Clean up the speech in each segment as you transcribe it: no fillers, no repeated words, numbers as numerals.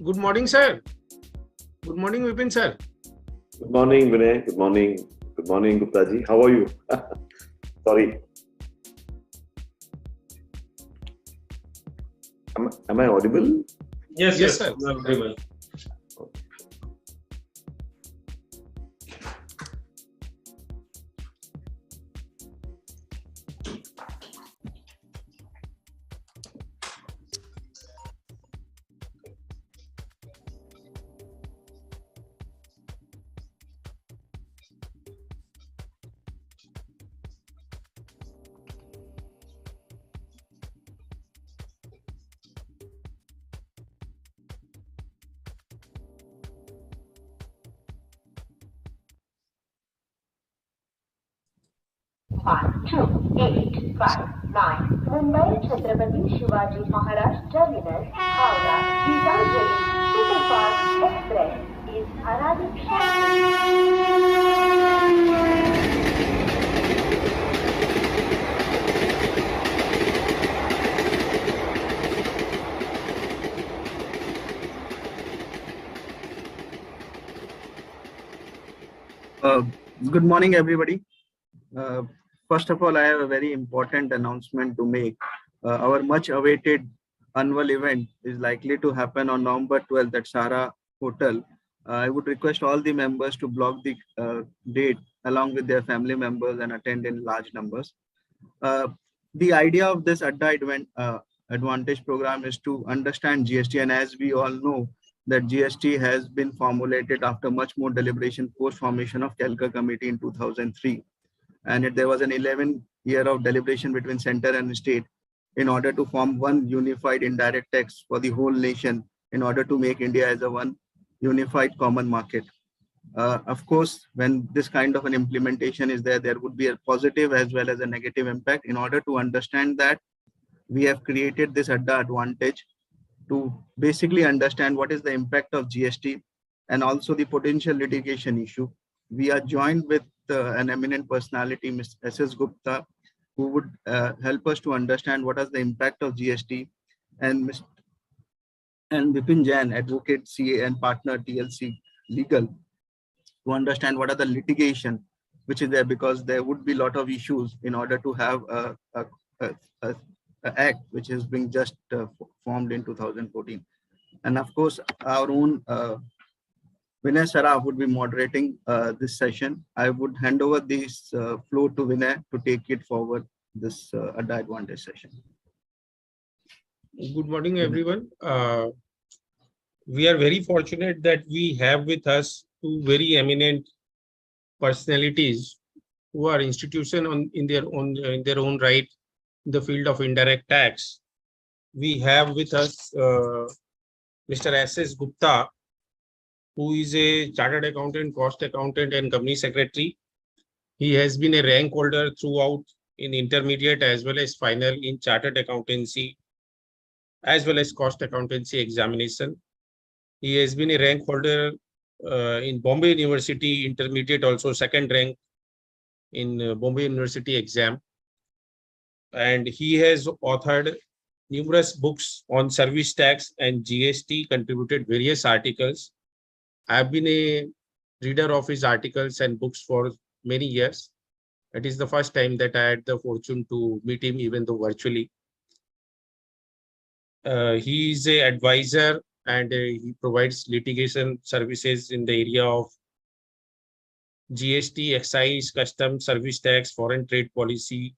Good morning, sir. Good morning, Vipin, sir. Good morning, Vinay. Good morning. Good morning, Gupta ji. How are you? Sorry. Am I audible? Yes, sir. You are audible. Mumbai Chhatrapati Shivaji Maharaj Terminus, Howrah, Gitanjali Superfast Express is arriving Good morning, everybody. First of all, I have a very important announcement to make. Our much awaited annual event is likely to happen on November 12th at Sara Hotel. I would request all the members to block the date along with their family members and attend in large numbers. The idea of this AddaVantage program is to understand GST, and as we all know, that GST has been formulated after much more deliberation post formation of Calcutta Committee in 2003. And there was an 11-year of deliberation between center and state in order to form one unified indirect tax for the whole nation in order to make India as a one unified common market. Of course, when this kind of an implementation is there, there would be a positive as well as a negative impact. In order to understand that, we have created this AddaVantage to basically understand what is the impact of GST and also the potential litigation issue. We are joined with an eminent personality, Ms. S.S. Gupta, who would help us to understand what is the impact of GST, and Vipin Jain, advocate, CA and partner TLC Legal, to understand what are the litigation which is there, because there would be a lot of issues in order to have a act which is being just formed in 2014. And of course, our own Vinay Saraf would be moderating this session. I would hand over this floor to Vinay to take it forward, this AddaVantage session. Good morning, everyone. We are very fortunate that we have with us two very eminent personalities who are institutions in their own right in the field of indirect tax. We have with us Mr. S.S. Gupta, who is a chartered accountant, cost accountant, and company secretary. He has been a rank holder throughout in intermediate as well as final in chartered accountancy as well as cost accountancy examination. He has been a rank holder in Bombay University intermediate, also second rank in Bombay University exam. And he has authored numerous books on service tax and GST, contributed various articles. I've been a reader of his articles and books for many years. It is the first time that I had the fortune to meet him, even though virtually. He is an advisor and he provides litigation services in the area of GST, excise, customs, service tax, foreign trade policy,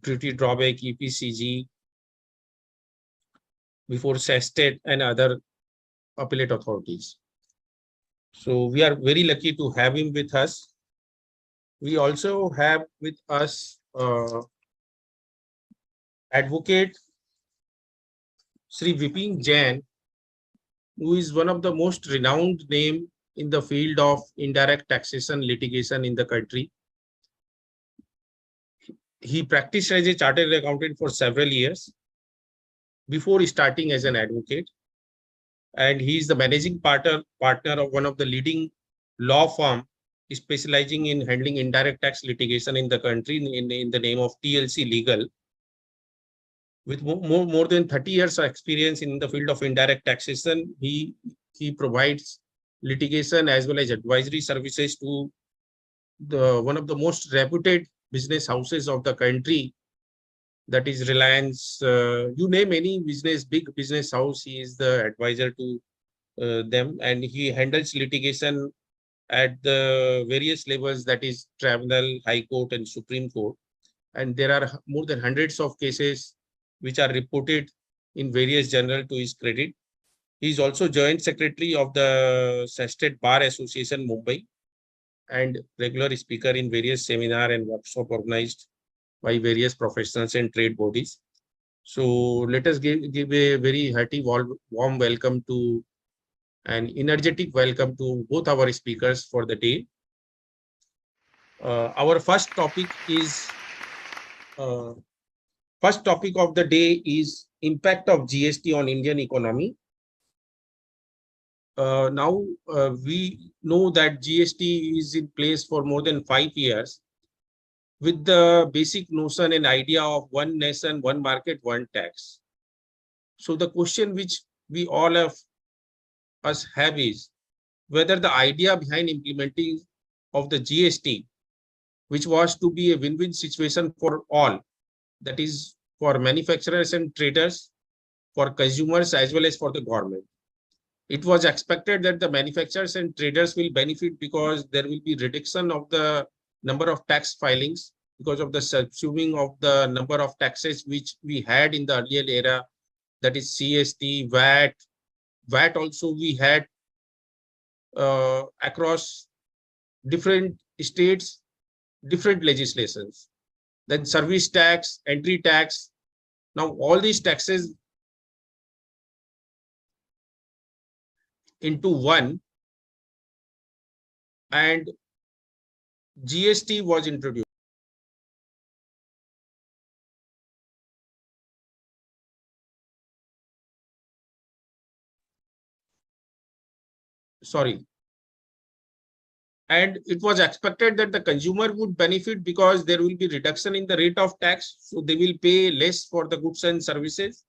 duty drawback, EPCG, before SESTET and other appellate authorities. So we are very lucky to have him with us. We also have with us advocate Sri Vipin Jain, who is one of the most renowned name in the field of indirect taxation litigation in the country. He practiced as a chartered accountant for several years before starting as an advocate. and he is the managing partner of one of the leading law firm specializing in handling indirect tax litigation in the country in the name of TLC Legal. With more than 30 years of experience in the field of indirect taxation, he provides litigation as well as advisory services to one of the most reputed business houses of the country, that is Reliance. You name any big business house, he is the advisor to them, and he handles litigation at the various levels, that is Tribunal, High Court, and Supreme Court. And there are more than hundreds of cases which are reported in various journals to his credit. He is also Joint Secretary of the State Bar Association, Mumbai, and regular speaker in various seminar and workshop organized by various professionals and trade bodies. So let us give a very hearty, warm welcome to an energetic welcome to both our speakers for the day. Our first topic of the day is impact of GST on Indian economy. Now we know that GST is in place for more than 5 years with the basic notion and idea of one nation, one market, one tax. So the question which we all of us have is whether the idea behind implementing of the GST, which was to be a win-win situation for all, that is for manufacturers and traders, for consumers, as well as for the government. It was expected that the manufacturers and traders will benefit because there will be reduction of the number of tax filings because of the subsuming of the number of taxes which we had in the earlier era, that is GST, VAT. VAT also we had across different states, different legislations. Then service tax, entry tax. Now all these taxes into one, and GST was introduced. Sorry. And it was expected that the consumer would benefit because there will be reduction in the rate of tax, so they will pay less for the goods and services.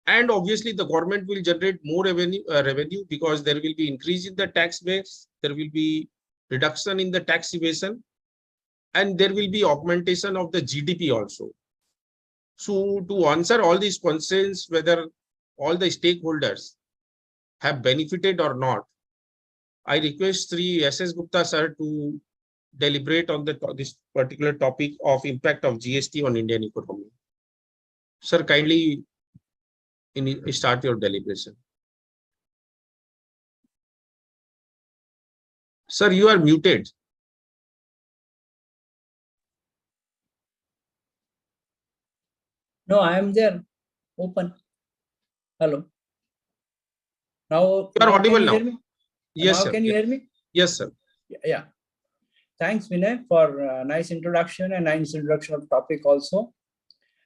And obviously the government will generate more revenue because there will be increase in the tax base, there will be reduction in the tax evasion, and there will be augmentation of the GDP also. So to answer all these concerns, whether all the stakeholders have benefited or not, I request Sri S.S. Gupta sir to deliberate on this particular topic of impact of GST on Indian economy. Sir, kindly start your deliberation. Sir, you are muted. No, I am there. Open. Hello. Now You are audible now. Hear me? Yes, now sir. Can you hear me? Yes, sir. Yeah. Thanks, Vinay, for a nice introduction and nice introduction of topic also.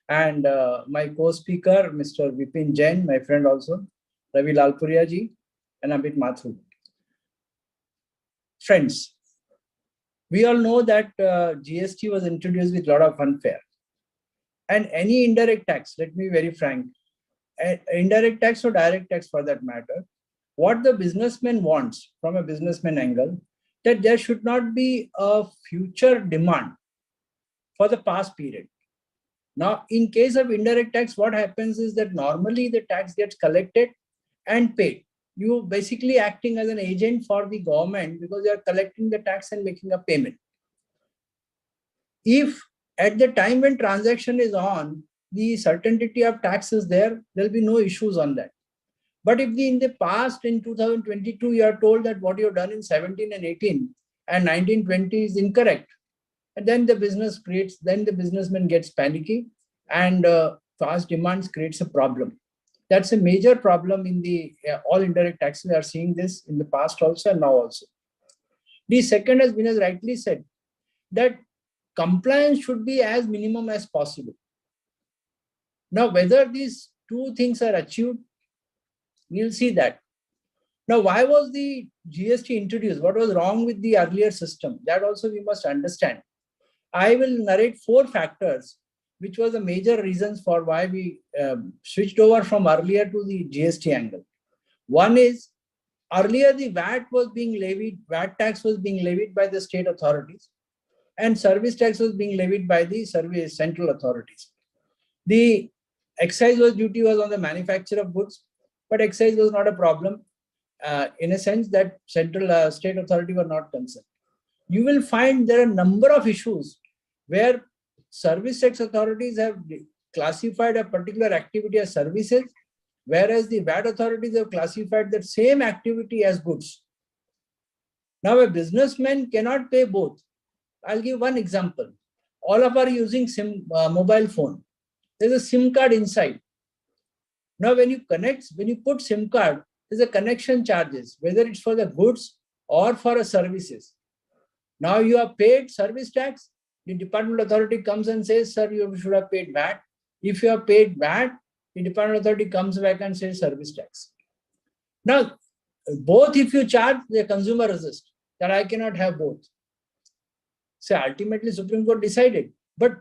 And my co-speaker, Mr. Vipin Jain, my friend also, Ravi Lalpuria ji, and Amit Mathur. Friends, we all know that GST was introduced with a lot of funfair. And any indirect tax, let me be very frank, indirect tax or direct tax for that matter, what the businessman wants from a businessman angle, that there should not be a future demand for the past period. Now, in case of indirect tax, what happens is that normally the tax gets collected and paid. You basically acting as an agent for the government because you are collecting the tax and making a payment. If at the time when transaction is on, the certainty of tax is there, there will be no issues on that. But if in the past, in 2022, you are told that what you have done in 17 and 18 and 1920 is incorrect, and then the businessman gets panicky, and fast demands creates a problem. That's a major problem in the all indirect taxes. We are seeing this in the past also and now also. The second, as Vinay rightly said, that compliance should be as minimum as possible. Now, whether these two things are achieved, We'll see that. Now, why was the GST introduced? What was wrong with the earlier system? That also we must understand. I will narrate 4 factors, which was the major reasons for why we switched over from earlier to the GST angle. One is, earlier the VAT tax was being levied by the state authorities, and service tax was being levied by the central authorities. The excise duty was on the manufacture of goods, but excise was not a problem in a sense that central state authority were not concerned. You will find there are a number of issues where service tax authorities have classified a particular activity as services, whereas the VAT authorities have classified that same activity as goods. Now, a businessman cannot pay both. I'll give one example. All of us are using mobile phone. There's a SIM card inside. Now, when you put SIM card, there's a connection charges, whether it's for the goods or for a services. Now you have paid service tax. The department authority comes and says, sir, you should have paid VAT. If you have paid VAT, the department authority comes back and says service tax. Now, both if you charge, the consumer resists that I cannot have both. So ultimately Supreme Court decided. But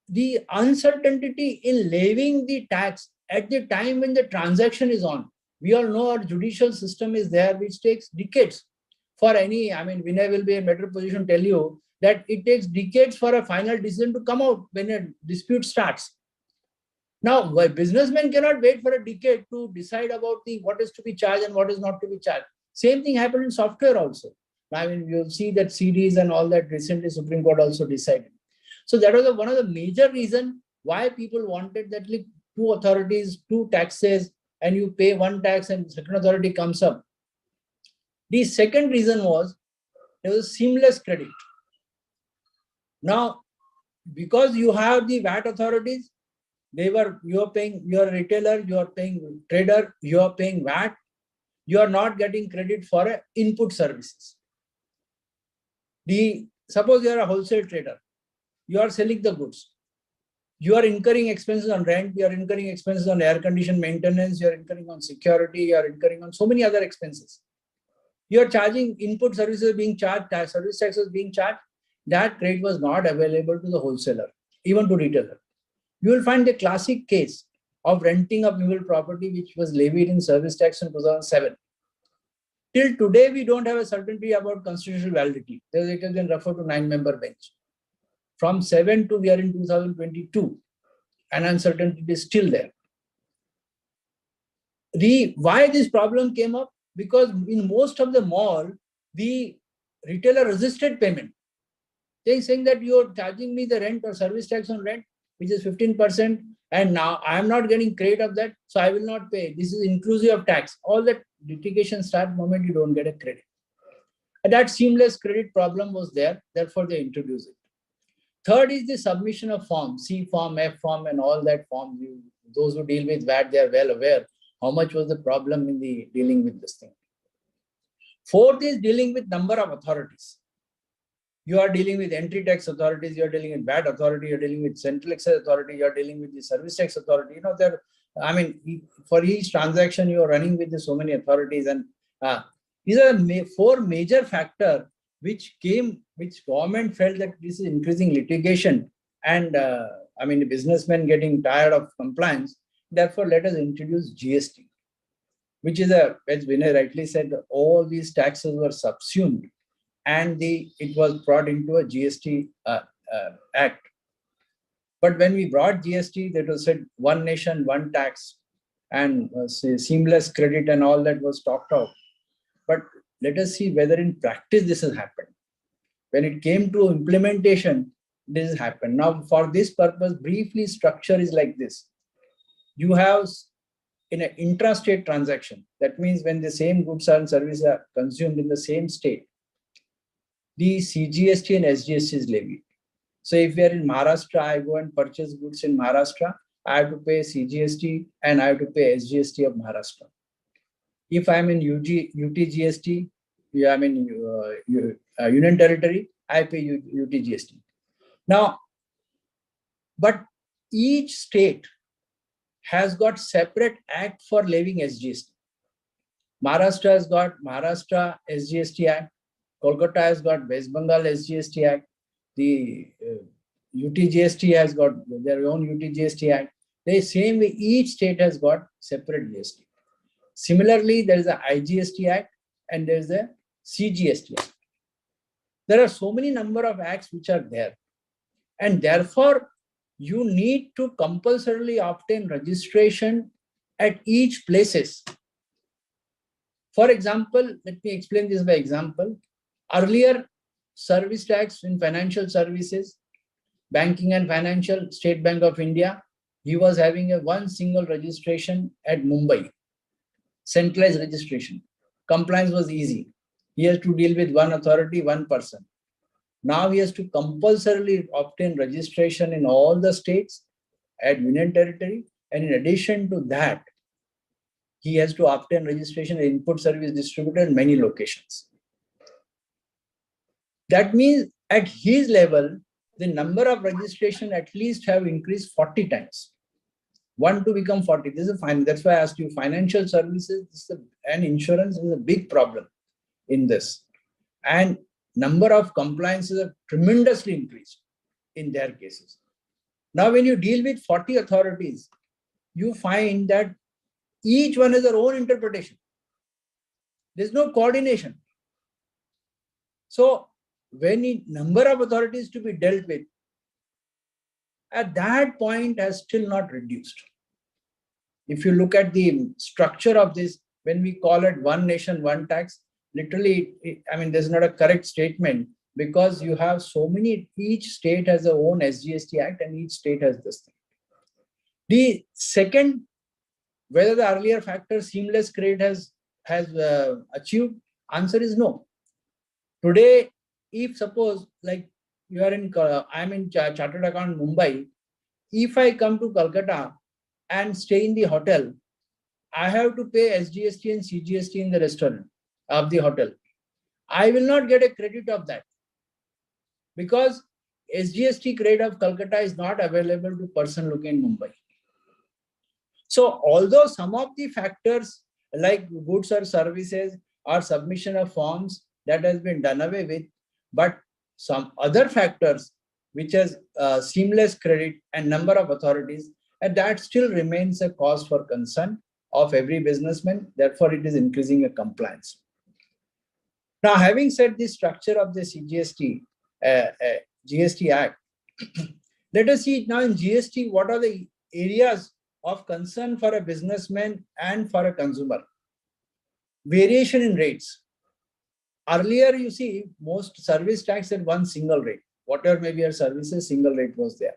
the uncertainty in levying the tax at the time when the transaction is on, we all know our judicial system is there, which takes decades for any, Vinay will be in a better position to tell you that it takes decades for a final decision to come out when a dispute starts. Now, a businessman cannot wait for a decade to decide about what is to be charged and what is not to be charged. Same thing happened in software also. You'll see that CDs and all that recently Supreme Court also decided. So that was one of the major reasons why people wanted that two authorities, two taxes, and you pay one tax and second authority comes up. The second reason was there was a seamless credit. Now, because you have the VAT authorities, you are paying, you are a retailer, you are paying trader, you are paying VAT, you are not getting credit for input services. Suppose you are a wholesale trader, you are selling the goods. You are incurring expenses on rent, you are incurring expenses on air condition maintenance, you are incurring on security, you are incurring on so many other expenses. You are charging input services being charged, service taxes being charged. That credit was not available to the wholesaler, even to retailer. You will find the classic case of renting of movable property, which was levied in service tax in 2007. Till today, we don't have a certainty about constitutional validity. It has been referred to 9-member bench. From 7 to we are in 2022, and uncertainty is still there. Why this problem came up? Because in most of the mall, the retailer resisted payment. They saying that you are charging me the rent or service tax on rent, which is 15%, and now I am not getting credit of that, so I will not pay. This is inclusive of tax. All that litigation starts the moment you don't get a credit. And that seamless credit problem was there, therefore they introduced it. Third is the submission of forms, C form, F form, and all that form. Those who deal with VAT, they are well aware how much was the problem in the dealing with this thing. Fourth is dealing with number of authorities. You are dealing with entry tax authorities, you are dealing with VAT authority, you are dealing with central excise authority, you are dealing with the service tax authority. For each transaction, you are running with so many authorities, and these are 4 major factors which government felt that this is increasing litigation, and the businessmen getting tired of compliance. Therefore, let us introduce GST, which is as Vinay rightly said, all these taxes were subsumed, and it was brought into a GST act. But when we brought GST, that was said one nation, one tax, and seamless credit and all that was talked of. But let us see whether in practice this has happened. When it came to implementation, this has happened. Now, for this purpose, briefly, structure is like this. You have in an intrastate transaction, that means when the same goods and services are consumed in the same state, the CGST and SGST is levied. So if we are in Maharashtra, I go and purchase goods in Maharashtra, I have to pay CGST and I have to pay SGST of Maharashtra. If I'm in UTGST, I'm in Union Territory, I pay UTGST. Now, but each state has got separate act for levying SGST. Maharashtra has got Maharashtra SGST Act. Kolkata has got West Bengal SGST Act. The UTGST has got their own UTGST Act. The same way, each state has got separate GST. Similarly, there is a IGST Act and there is a CGST Act. There are so many number of acts which are there. And therefore, you need to compulsorily obtain registration at each places. For example, let me explain this by example. Earlier, service tax in financial services, banking and financial, State Bank of India, he was having a one single registration at Mumbai, centralized registration. Compliance was easy. He has to deal with one authority, one person. Now he has to compulsorily obtain registration in all the states at Union Territory. And in addition to that, he has to obtain registration in input service distributor in many locations. That means at his level, the number of registration at least have increased 40 times. 1 to become 40. This is fine. That's why I asked you, financial services and insurance is a big problem in this. And number of compliances have tremendously increased in their cases. Now, when you deal with 40 authorities, you find that each one has their own interpretation. There's no coordination. So, when the number of authorities to be dealt with, at that point has still not reduced. If you look at the structure of this, when we call it one nation, one tax, literally, I mean, there's not a correct statement because you have so many, each state has their own SGST Act and each state has this thing. The second, whether the earlier factor seamless credit has achieved, answer is no. Today, if suppose like you are in, I'm in Chartered Account Mumbai, if I come to Calcutta and stay in the hotel, I have to pay SGST and CGST in the restaurant of the hotel. I will not get a credit of that because SGST credit of Calcutta is not available to person looking in Mumbai. So although some of the factors like goods or services or submission of forms that has been done away with, but some other factors which has seamless credit and number of authorities, and that still remains a cause for concern of every businessman. Therefore, it is increasing a compliance. Now, having said the structure of the CGST, GST Act, let us see now in GST, what are the areas of concern for a businessman and for a consumer. Variation in rates. Earlier, you see, most service tax had one single rate. Whatever may be your services, single rate was there.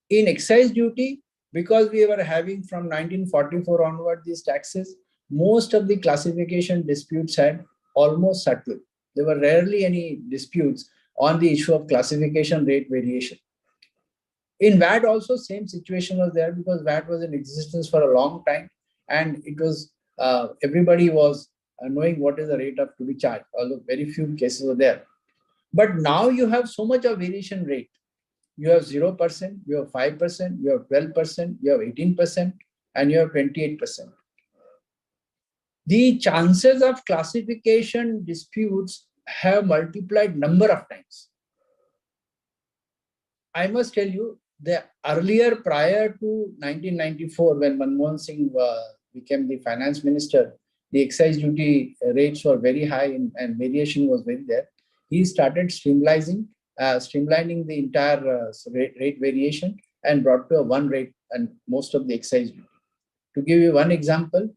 In excise duty, because we were having from 1944 onward these taxes, most of the classification disputes had almost settled. There were rarely any disputes on the issue of classification rate variation. In VAT also same situation was there because VAT was in existence for a long time and it was everybody was knowing what is the rate of to be charged, although very few cases were there. But now you have so much of variation rate. You have 0%, you have 5%, you have 12%, you have 18%, and you have 28%. The chances of classification disputes have multiplied number of times. I must tell you, the earlier prior to 1994, when Manmohan Singh became the finance minister, the excise duty rates were very high and variation was very there. He started streamlining the entire rate variation and brought to a one rate and most of the excise duty. To give you one example,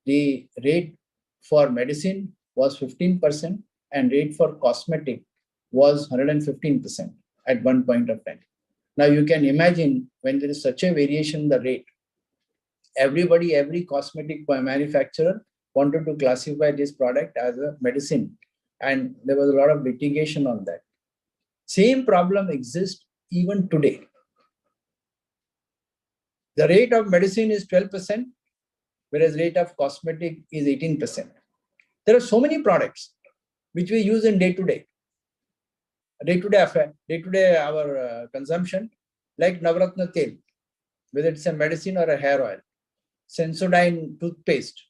the rate for medicine was 15% and rate for cosmetic was 115% at one point of time. Now you can imagine when there is such a variation in the rate, every cosmetic manufacturer wanted to classify this product as a medicine and there was a lot of litigation on that. Same problem exists even today. The rate of medicine is 12%, whereas rate of cosmetic is 18%. There are so many products which we use in day-to-day our consumption, like Navratna Tel, whether it's a medicine or a hair oil, Sensodyne toothpaste,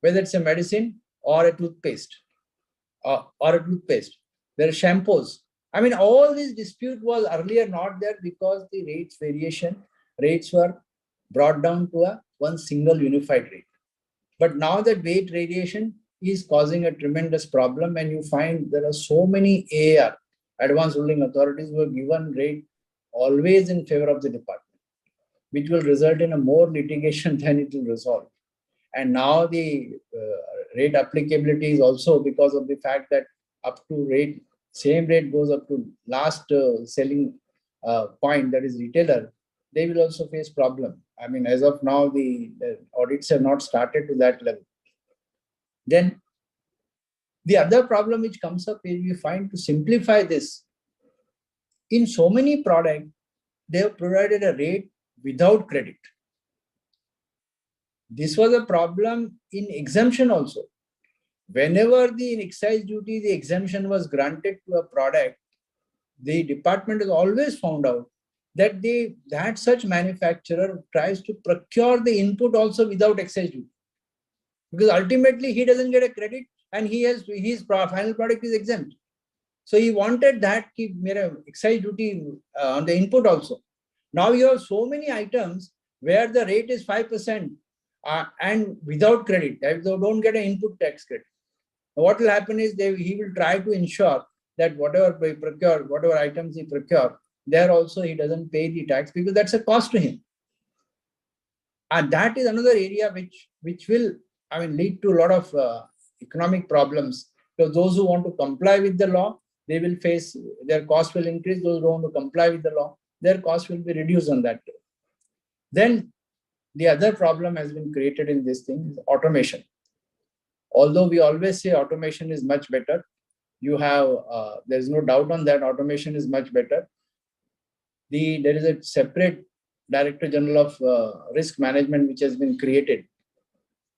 whether it's a medicine or a toothpaste or a toothpaste. There are shampoos. I mean, all this dispute was earlier not there because the rates were brought down to one single unified rate. But now that rate variation is causing a tremendous problem, and you find there are so many AR, advanced ruling authorities, who have given rate always in favor of the department, which will result in a more litigation than it will resolve. And now the rate applicability is also because of the fact that up to rate, same rate goes up to last selling point, that is retailer, they will also face problem. I mean, as of now, the audits have not started to that level. Then the other problem which comes up is we find, to simplify this, in so many products, they have provided a rate without credit. This was a problem in exemption also. Whenever in excise duty, the exemption was granted to a product, the department has always found out that such manufacturer tries to procure the input also without excise duty. Because ultimately he doesn't get a credit and his final product is exempt. So he wanted that excise duty on the input also. Now you have so many items where the rate is 5% and without credit, they don't get an input tax credit. What will happen is he will try to ensure that whatever items he procure, there also he doesn't pay the tax because that's a cost to him. And that is another area which will, lead to a lot of economic problems, because those who want to comply with the law, they will face, their cost will increase. Those who want to comply with the law, their cost will be reduced on that. Then the other problem has been created in this thing is automation. Although we always say automation is much better, there's no doubt on that, automation is much better. There is a separate Director General of Risk Management which has been created,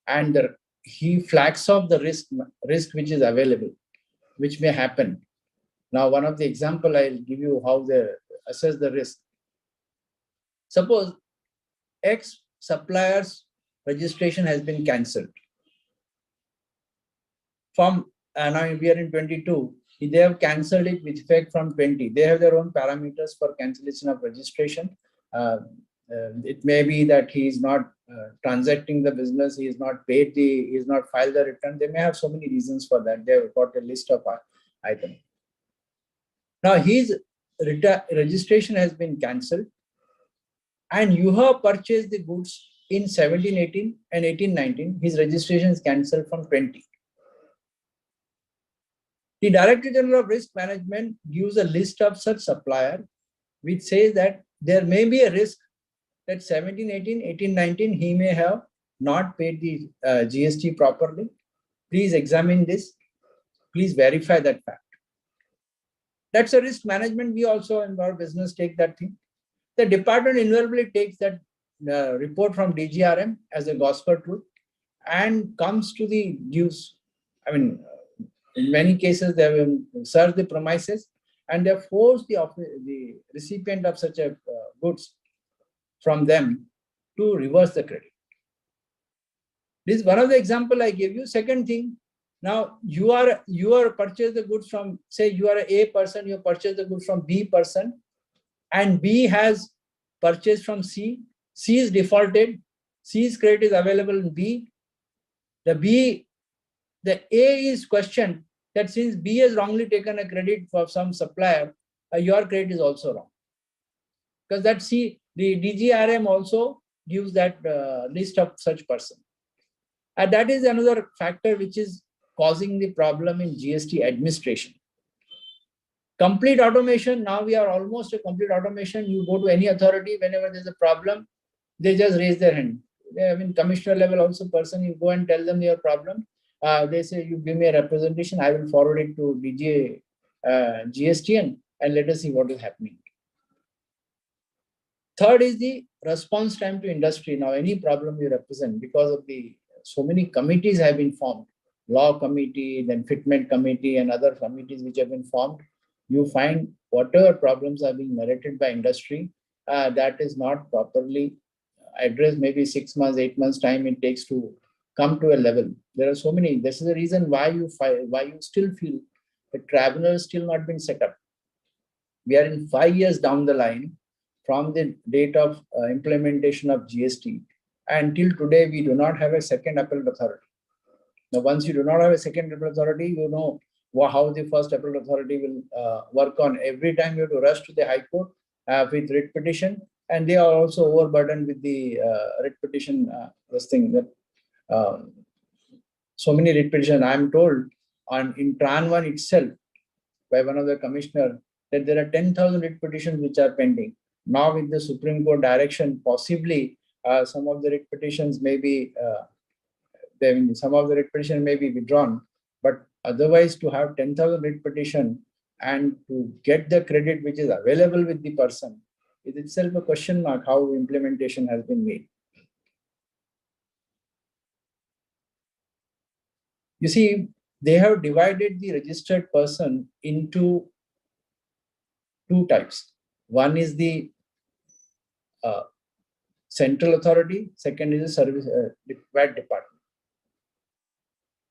and he flags off the risk which is available, which may happen. Now, one of the example I'll give you how they assess the risk. Suppose X supplier's registration has been cancelled. Now we are in 22. They have cancelled it with effect from 20. They have their own parameters for cancellation of registration. It may be that he is not transacting the business, he is not paid he is not filed the return. They may have so many reasons for that. They have got a list of items. Now his registration has been cancelled, and you have purchased the goods in 17-18 and 18-19. His registration is cancelled from 20. The Director General of Risk Management gives a list of such supplier which says that there may be a risk that 17-18, 18-19, he may have not paid the GST properly. Please examine this. Please verify that fact. That's a risk management. We also in our business take that thing. The department invariably takes that report from DGRM as a gospel truth and comes to the dues. In many cases, they will search the premises and they force the recipient of such a goods from them to reverse the credit. This is one of the example I gave you. Second thing, now you are purchased the goods from, say you are A person, you purchased the goods from B person, and B has purchased from C. C is defaulted. C's credit is available in B. The A is questioned that since B has wrongly taken a credit for some supplier, your credit is also wrong. Because that the DGRM also gives that list of such person. And that is another factor which is causing the problem in GST administration. Complete automation, now we are almost a complete automation. You go to any authority, whenever there's a problem, they just raise their hand. Commissioner level also person, you go and tell them your problem. They say, you give me a representation, I will forward it to GST and let us see what is happening. Third is the response time to industry. Now, any problem you represent, because of so many committees have been formed, law committee, then fitment committee and other committees which have been formed, you find whatever problems are being narrated by industry, that is not properly addressed. Maybe 6 months, 8 months time it takes to come to a level. There are so many. This is the reason why you still feel the tribunal is still not been set up. We are in 5 years down the line from the date of implementation of GST. Until today, we do not have a second appellate authority. Now, once you do not have a second appellate authority, you know how the first appellate authority will work on. Every time you have to rush to the High Court with writ petition, and they are also overburdened with the writ petition. So many writ petition. I am told in Tran 1 itself by one of the commissioner that there are 10,000 writ petitions which are pending. Now, with the Supreme Court direction, possibly some of the writ petitions may be withdrawn. But otherwise, to have 10,000 writ petition and to get the credit which is available with the person is itself a question mark how implementation has been made. You see, they have divided the registered person into two types. One is the central authority, second is the service VAT department.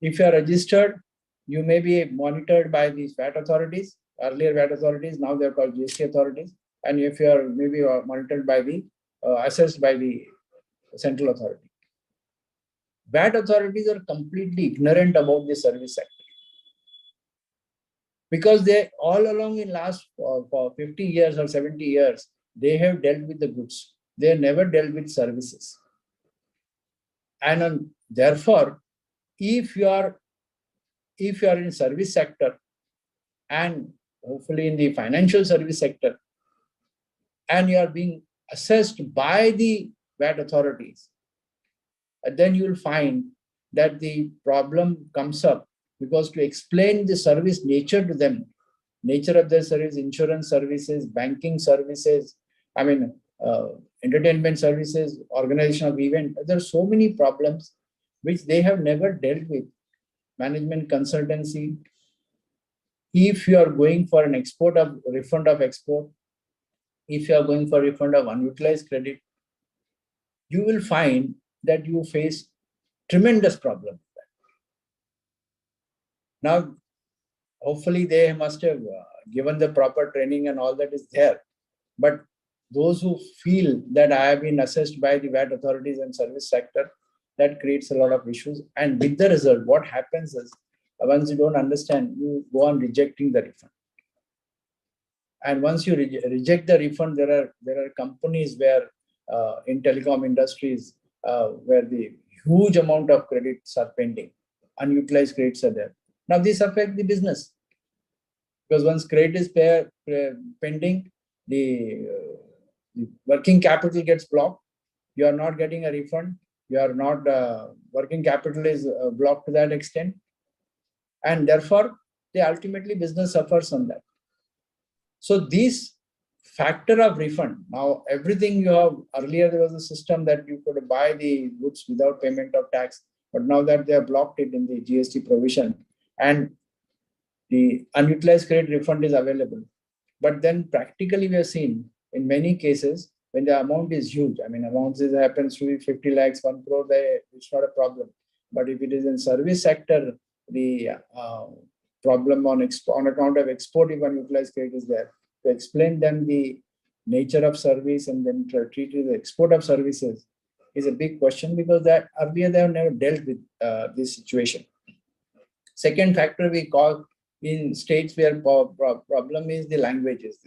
If you are registered, you may be monitored by these VAT authorities, earlier VAT authorities, now they are called GST authorities. And if you are maybe monitored by the, assessed by the central authority. VAT authorities are completely ignorant about the service sector. Because they all along in last for 50 years or 70 years, they have dealt with the goods. They have never dealt with services. And therefore, if you are in service sector and hopefully in the financial service sector, and you are being assessed by the VAT authorities, then you will find that the problem comes up because to explain the service nature to them, nature of their service, insurance services, banking services, entertainment services, organization of event, there are so many problems which they have never dealt with. Management consultancy, if you are going for an refund of export, if you are going for refund of unutilized credit, you will find that you face tremendous problem. Now, hopefully they must have given the proper training and all that is there. But those who feel that I have been assessed by the VAT authorities and service sector, that creates a lot of issues. And with the result, what happens is, once you don't understand, you go on rejecting the refund. And once you reject the refund, there are companies where in telecom industries where the huge amount of credits are pending, unutilized credits are there. Now this affects the business because once credit is pending, the working capital gets blocked. You are not getting a refund. You are not working capital is blocked to that extent, and therefore the ultimately business suffers on that. So this factor of refund, now everything you have, earlier there was a system that you could buy the goods without payment of tax, but now that they have blocked it in the GST provision and the unutilized credit refund is available. But then practically we have seen in many cases when the amount is huge, amounts happens to be 50 lakhs, 1 crore, it's not a problem. But if it is in service sector, the problem on account of export, if unutilized credit is there, to explain them the nature of service and then treat the export of services is a big question because that earlier they have never dealt with this situation. Second factor we call in states where problem is the languages.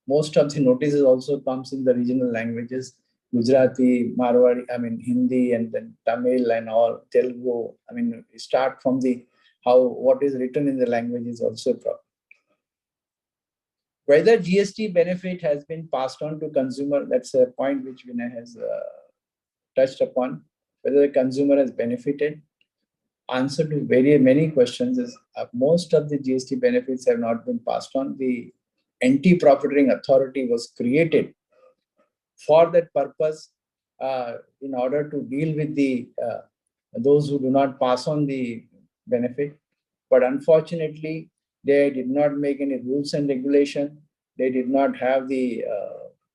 Most of the notices also comes in the regional languages, Gujarati, Marwari, Hindi, and then Tamil and all, Telugu. Start from the what is written in the language is also a problem. Whether GST benefit has been passed on to consumer, that's a point which Vinay has touched upon. Whether the consumer has benefited, answer to very many questions is most of the GST benefits have not been passed on. The anti-profiteering authority was created for that purpose in order to deal with the those who do not pass on the benefit. But unfortunately, they did not make any rules and regulation. They did not have the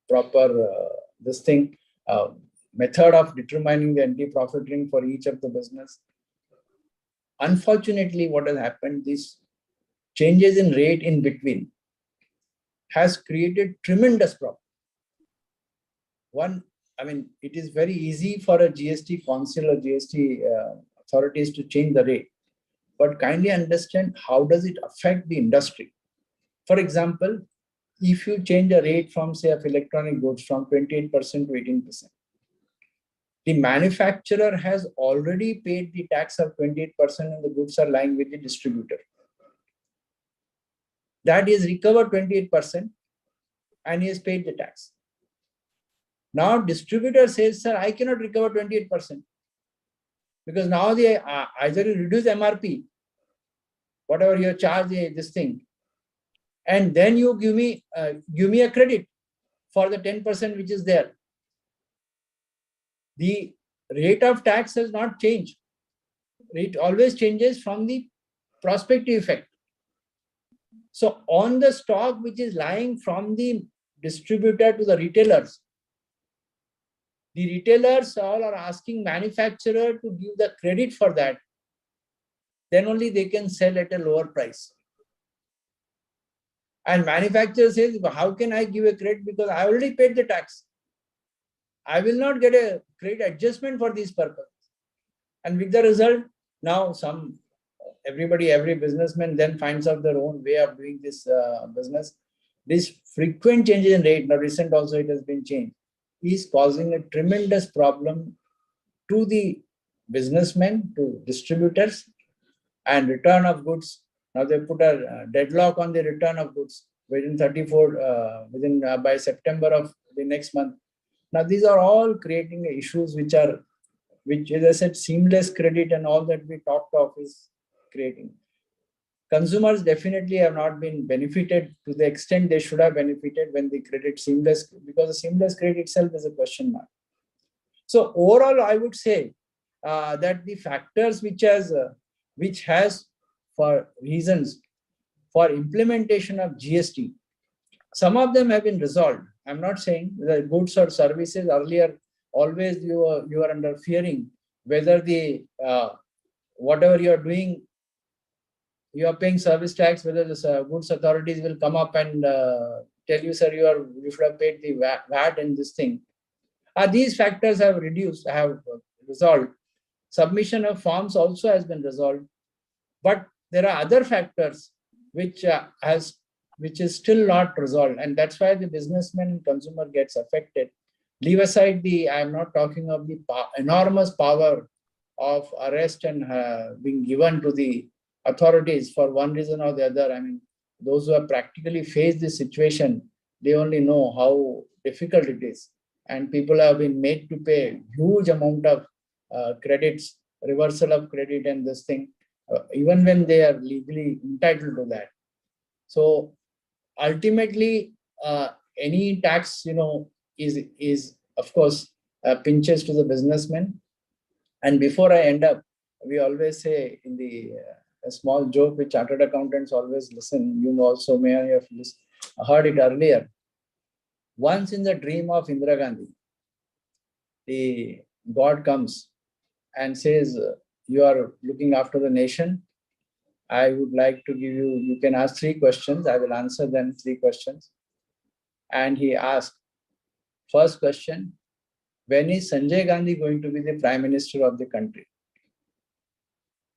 proper method of determining the anti-profit ring for each of the business. Unfortunately, what has happened, these changes in rate in between has created tremendous problem. One, I mean, it is very easy for a GST council or GST authorities to change the rate, but kindly understand how does it affect the industry. For example, if you change a rate from, say, of electronic goods from 28% to 18%, the manufacturer has already paid the tax of 28% and the goods are lying with the distributor. That is recovered 28% and he has paid the tax. Now distributor says, sir, I cannot recover 28% because now they either you reduce MRP, whatever your charge is, this thing, and then you give me a credit for the 10% which is there. The rate of tax has not changed. It always changes from the prospective effect. So on the stock which is lying from the distributor to the retailers all are asking manufacturer to give the credit for that. Then only they can sell at a lower price. And manufacturer says, how can I give a credit because I already paid the tax? I will not get a credit adjustment for this purpose. And with the result, now every businessman then finds out their own way of doing this business. This frequent changes in rate, now recent also it has been changed, is causing a tremendous problem to the businessmen, to distributors, and return of goods. Now they put a deadlock on the return of goods within by September of the next month. Now these are all creating issues which as I said, seamless credit and all that we talked of is creating. Consumers definitely have not been benefited to the extent they should have benefited when the credit seamless, because the seamless credit itself is a question mark. So overall, I would say that the factors which has for reasons for implementation of GST, some of them have been resolved. I'm not saying that goods or services earlier, always you are under fearing whether the whatever you are doing, you are paying service tax, whether the goods authorities will come up and tell you, sir, you should have paid the VAT and this thing. These factors have resolved. Submission of forms also has been resolved. But there are other factors which is still not resolved. And that's why the businessman and consumer gets affected. Leave aside I am not talking of the enormous power of arrest and being given to the authorities for one reason or the other. I mean, those who have practically faced this situation, they only know how difficult it is. And people have been made to pay huge amount of credits, reversal of credit and this thing, even when they are legally entitled to that. So ultimately, any tax, is of course pinches to the businessman. And before I end up, we always say in a small joke which chartered accountants always listen. You also may have heard it earlier. Once in the dream of Indira Gandhi, the God comes and says, you are looking after the nation. I would like to give you can ask 3 questions. I will answer them 3 questions. And he asked, first question, when is Sanjay Gandhi going to be the Prime Minister of the country?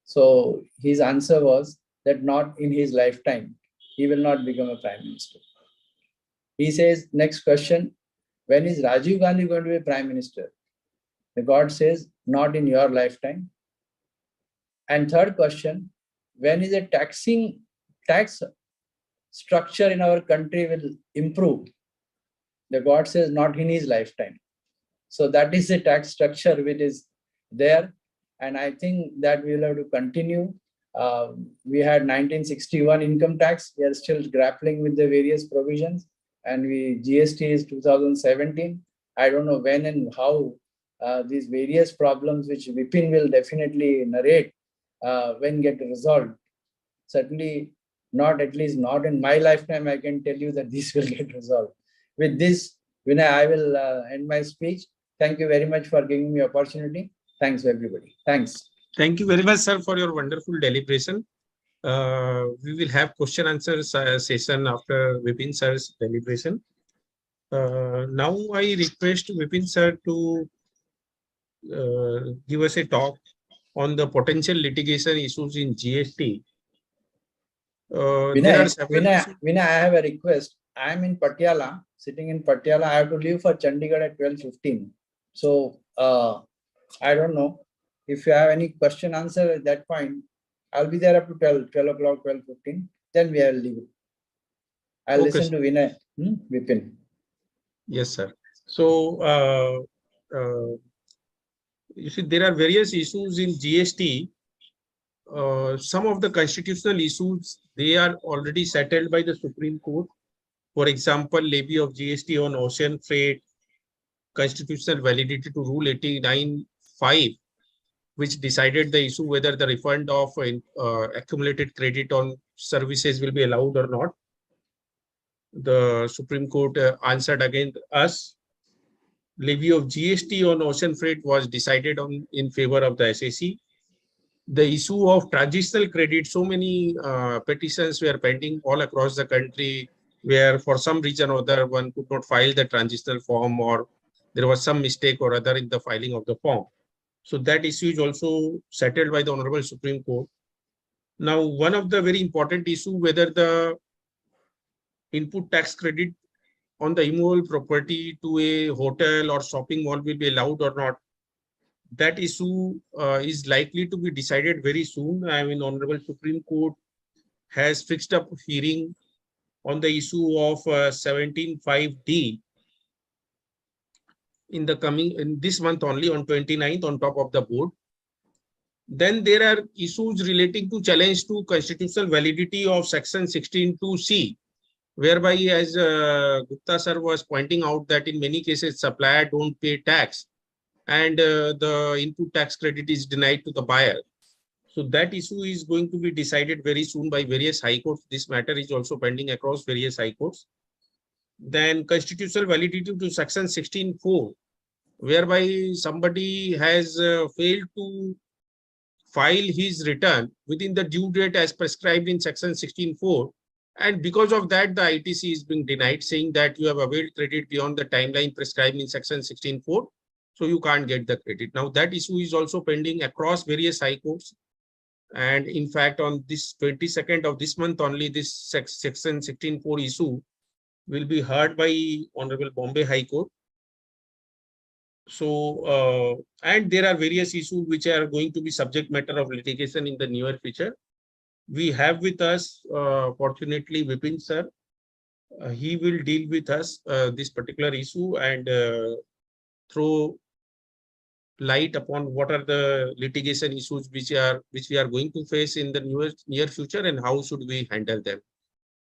So his answer was that not in his lifetime. He will not become a Prime Minister. He says, next question, when is Rajiv Gandhi going to be Prime Minister? The God says, not in your lifetime. And third question, when is a tax structure in our country will improve? The God says, not in his lifetime. So that is the tax structure which is there. And I think that we will have to continue. We had 1961 income tax. We are still grappling with the various provisions. And GST is 2017. I don't know when and how these various problems which Vipin will definitely narrate when get resolved. Certainly not, at least not in my lifetime, I can tell you that this will get resolved. With this, Vinay, I will end my speech. Thank you very much for giving me opportunity. Thanks, everybody. Thanks. Thank you very much, sir, for your wonderful deliberation. We will have question answer session after Vipin sir's deliberation. Now I request Vipin sir to give us a talk on the potential litigation issues in GST. There are several issues. Vinay, I have a request. I am in Patiala, sitting in Patiala. I have to leave for Chandigarh at 12:15. So I don't know if you have any question answer at that point. I'll be there up to 12 o'clock, 12:15. Then we will leave it. I'll Okay, listen to Vinay, Vipin. Yes, sir. So, you see, there are various issues in GST. Some of the constitutional issues, they are already settled by the Supreme Court. For example, levy of GST on ocean freight, constitutional validity to Rule 89(5), which decided the issue whether the refund of accumulated credit on services will be allowed or not. The Supreme Court answered against us. Levy of GST on ocean freight was decided on in favor of the SAC. The issue of transitional credit, so many petitions were pending all across the country, where for some reason or other one could not file the transitional form, or there was some mistake or other in the filing of the form. So that issue is also settled by the Honorable Supreme Court. Now, one of the very important issue, whether the input tax credit on the immovable property to a hotel or shopping mall will be allowed or not, that issue is likely to be decided very soon. I mean, Honorable Supreme Court has fixed up hearing on the issue of 17(5)(d) in this month only, on 29th, on top of the board. Then there are issues relating to challenge to constitutional validity of section 16(2)(c), whereby, as Gupta sir was pointing out, that in many cases supplier don't pay tax and the input tax credit is denied to the buyer. So that issue is going to be decided very soon by various high courts. This matter is also pending across various high courts. Then constitutional validity to section 16(4), whereby somebody has failed to file his return within the due date as prescribed in section 16(4). And because of that, the ITC is being denied, saying that you have availed credit beyond the timeline prescribed in section 16(4). So you can't get the credit. Now that issue is also pending across various high courts. And in fact, on this 22nd of this month only, this section 16(4) issue will be heard by Honorable Bombay High Court. So, and there are various issues which are going to be subject matter of litigation in the near future. We have with us, fortunately, Vipin sir. He will deal with us this particular issue and throw light upon what are the litigation issues which we are going to face in the near future and how should we handle them.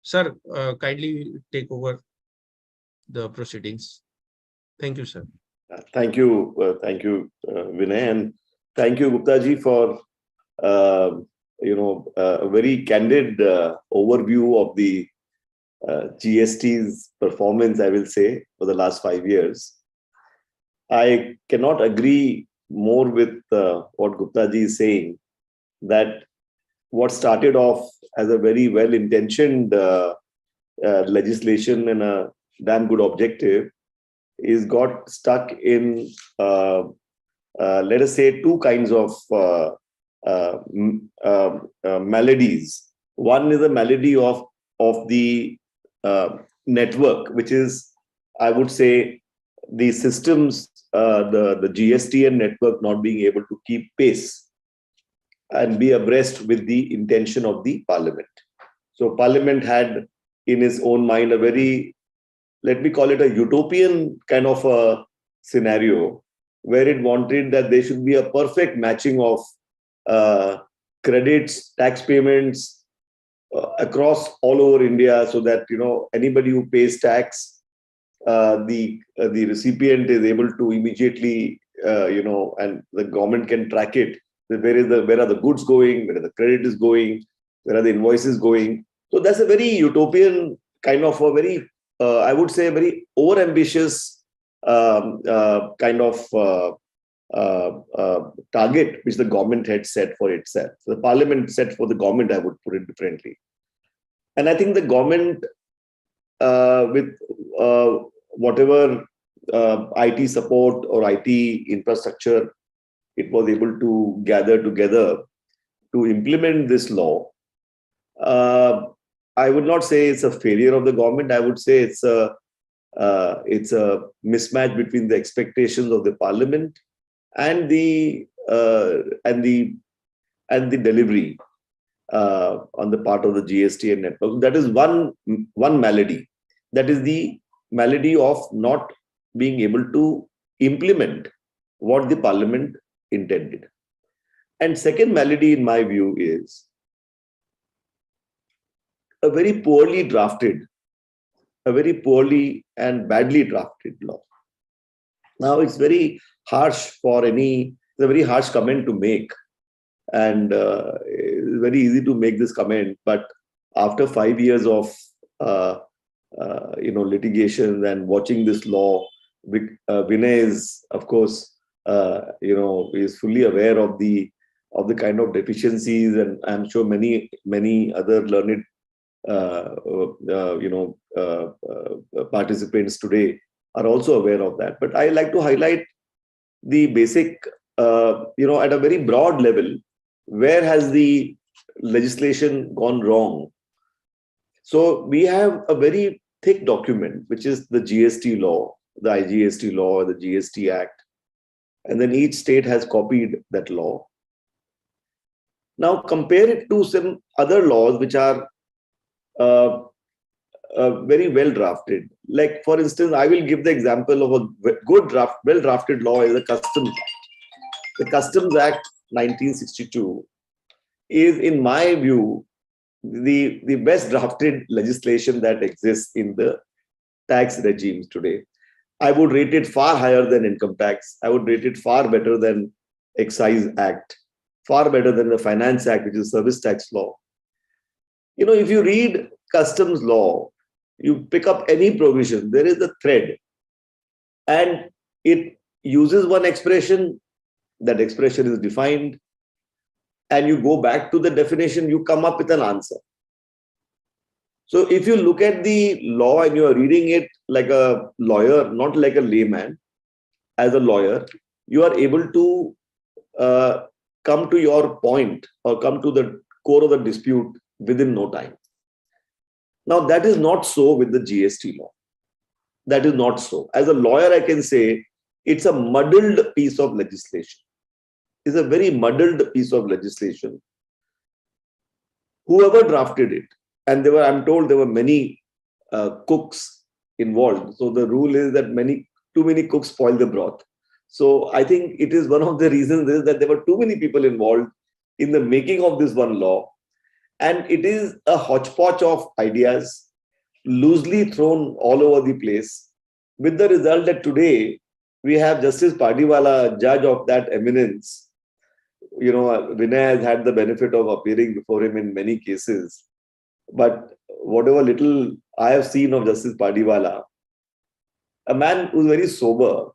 Sir, kindly take over the proceedings. Thank you, sir. Thank you, Vinay, and thank you, Gupta ji, for a very candid overview of the GST's performance, I will say, for the last 5 years. I cannot agree more with what Gupta ji is saying, that what started off as a very well-intentioned legislation and a damn good objective is got stuck in, let us say, two kinds of maladies. One is a malady of the network, which is, I would say, the systems, the GSTN network not being able to keep pace and be abreast with the intention of the parliament. So parliament had in its own mind a very, let me call it a utopian kind of a scenario, where it wanted that there should be a perfect matching of credits, tax payments across all over India, so that anybody who pays tax, the recipient is able to immediately and the government can track it. Where are the goods going? Where are the credit is going? Where are the invoices going? So that's a very utopian kind of a very, I would say, very overambitious kind of target which the government had set for itself. So the parliament set for the government, I would put it differently. And I think the government, with whatever IT support or IT infrastructure it was able to gather together to implement this law, I would not say it's a failure of the government. I would say it's a mismatch between the expectations of the parliament and the delivery on the part of the GST and network. That is one malady. That is the malady of not being able to implement what the parliament intended. And second malady, in my view, is a very poorly and badly drafted law. Now, it's very harsh it's a very harsh comment to make. And it's very easy to make this comment. But after 5 years of litigation and watching this law, Vinay is, of course, is fully aware of the kind of deficiencies, and I'm sure many other learned participants today are also aware of that. But I like to highlight the basic, at a very broad level, where has the legislation gone wrong? So we have a very thick document, which is the GST law, the IGST law, the GST Act, and then each state has copied that law. Now compare it to some other laws which are very well drafted. Like, for instance, I will give the example of a well drafted law is the Customs Act. The Customs Act 1962 is, in my view, the best drafted legislation that exists in the tax regimes today. I would rate it far higher than income tax. I would rate it far better than Excise Act, far better than the Finance Act, which is service tax law. If you read customs law, you pick up any provision, there is a thread, and it uses one expression, that expression is defined, and you go back to the definition, you come up with an answer. So if you look at the law and you are reading it like a lawyer, not like a layman, as a lawyer, you are able to come to your point or come to the core of the dispute within no time. Now, that is not so with the GST law. That is not so. As a lawyer, I can say it's a muddled piece of legislation. It's a very muddled piece of legislation. Whoever drafted it, and I'm told there were many cooks involved. So the rule is that too many cooks spoil the broth. So I think it is one of the reasons is that there were too many people involved in the making of this one law. And it is a hodgepodge of ideas loosely thrown all over the place, with the result that today we have Justice Padiwala, a judge of that eminence. Vinay has had the benefit of appearing before him in many cases. But whatever little I have seen of Justice Padiwala, a man who's very sober,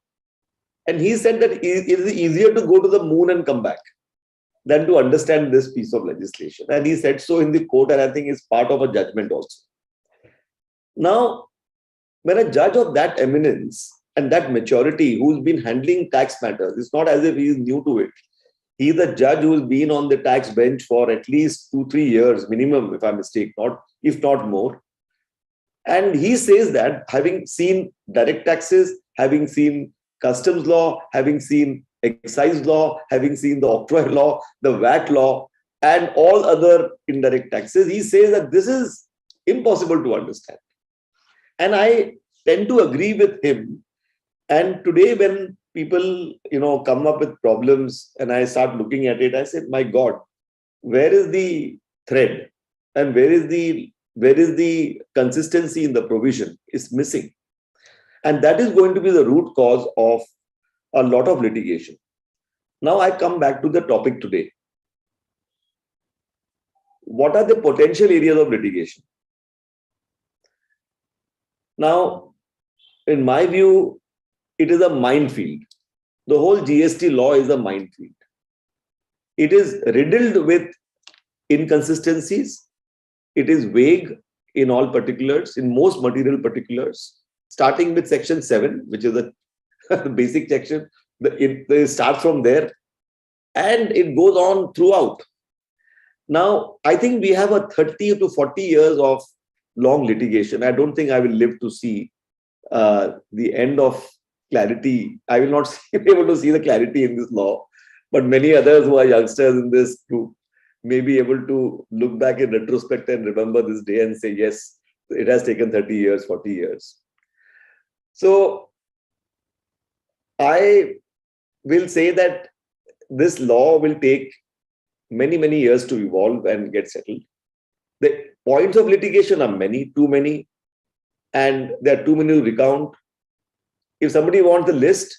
and he said that it is easier to go to the moon and come back than to understand this piece of legislation. And he said so in the court, and I think it's part of a judgment also. Now, when a judge of that eminence and that maturity, who's been handling tax matters, it's not as if he is new to it. He's a judge who's been on the tax bench for at least 2-3 years minimum, if I'm mistaken, if not more. And he says that having seen direct taxes, having seen customs law, having seen excise law, having seen the octroi law, the VAT law, and all other indirect taxes, he says that this is impossible to understand. And I tend to agree with him. And today when people, come up with problems and I start looking at it, I said, my God, where is the thread? And where is the consistency in the provision? It's missing. And that is going to be the root cause of a lot of litigation. Now I come back to the topic today. What are the potential areas of litigation? Now, in my view, it is a minefield. The whole GST law is a minefield. It is riddled with inconsistencies. It is vague in all particulars, in most material particulars, starting with section 7, which is the basic section. It starts from there and it goes on throughout. Now, I think we have a 30 to 40 years of long litigation. I don't think I will live to see the end of clarity. I will not be able to see the clarity in this law, but many others who are youngsters in this group may be able to look back in retrospect and remember this day and say, yes, it has taken 30 years, 40 years. So I will say that this law will take many, many years to evolve and get settled. The points of litigation are many, too many, and there are too many to recount. If somebody wants the list,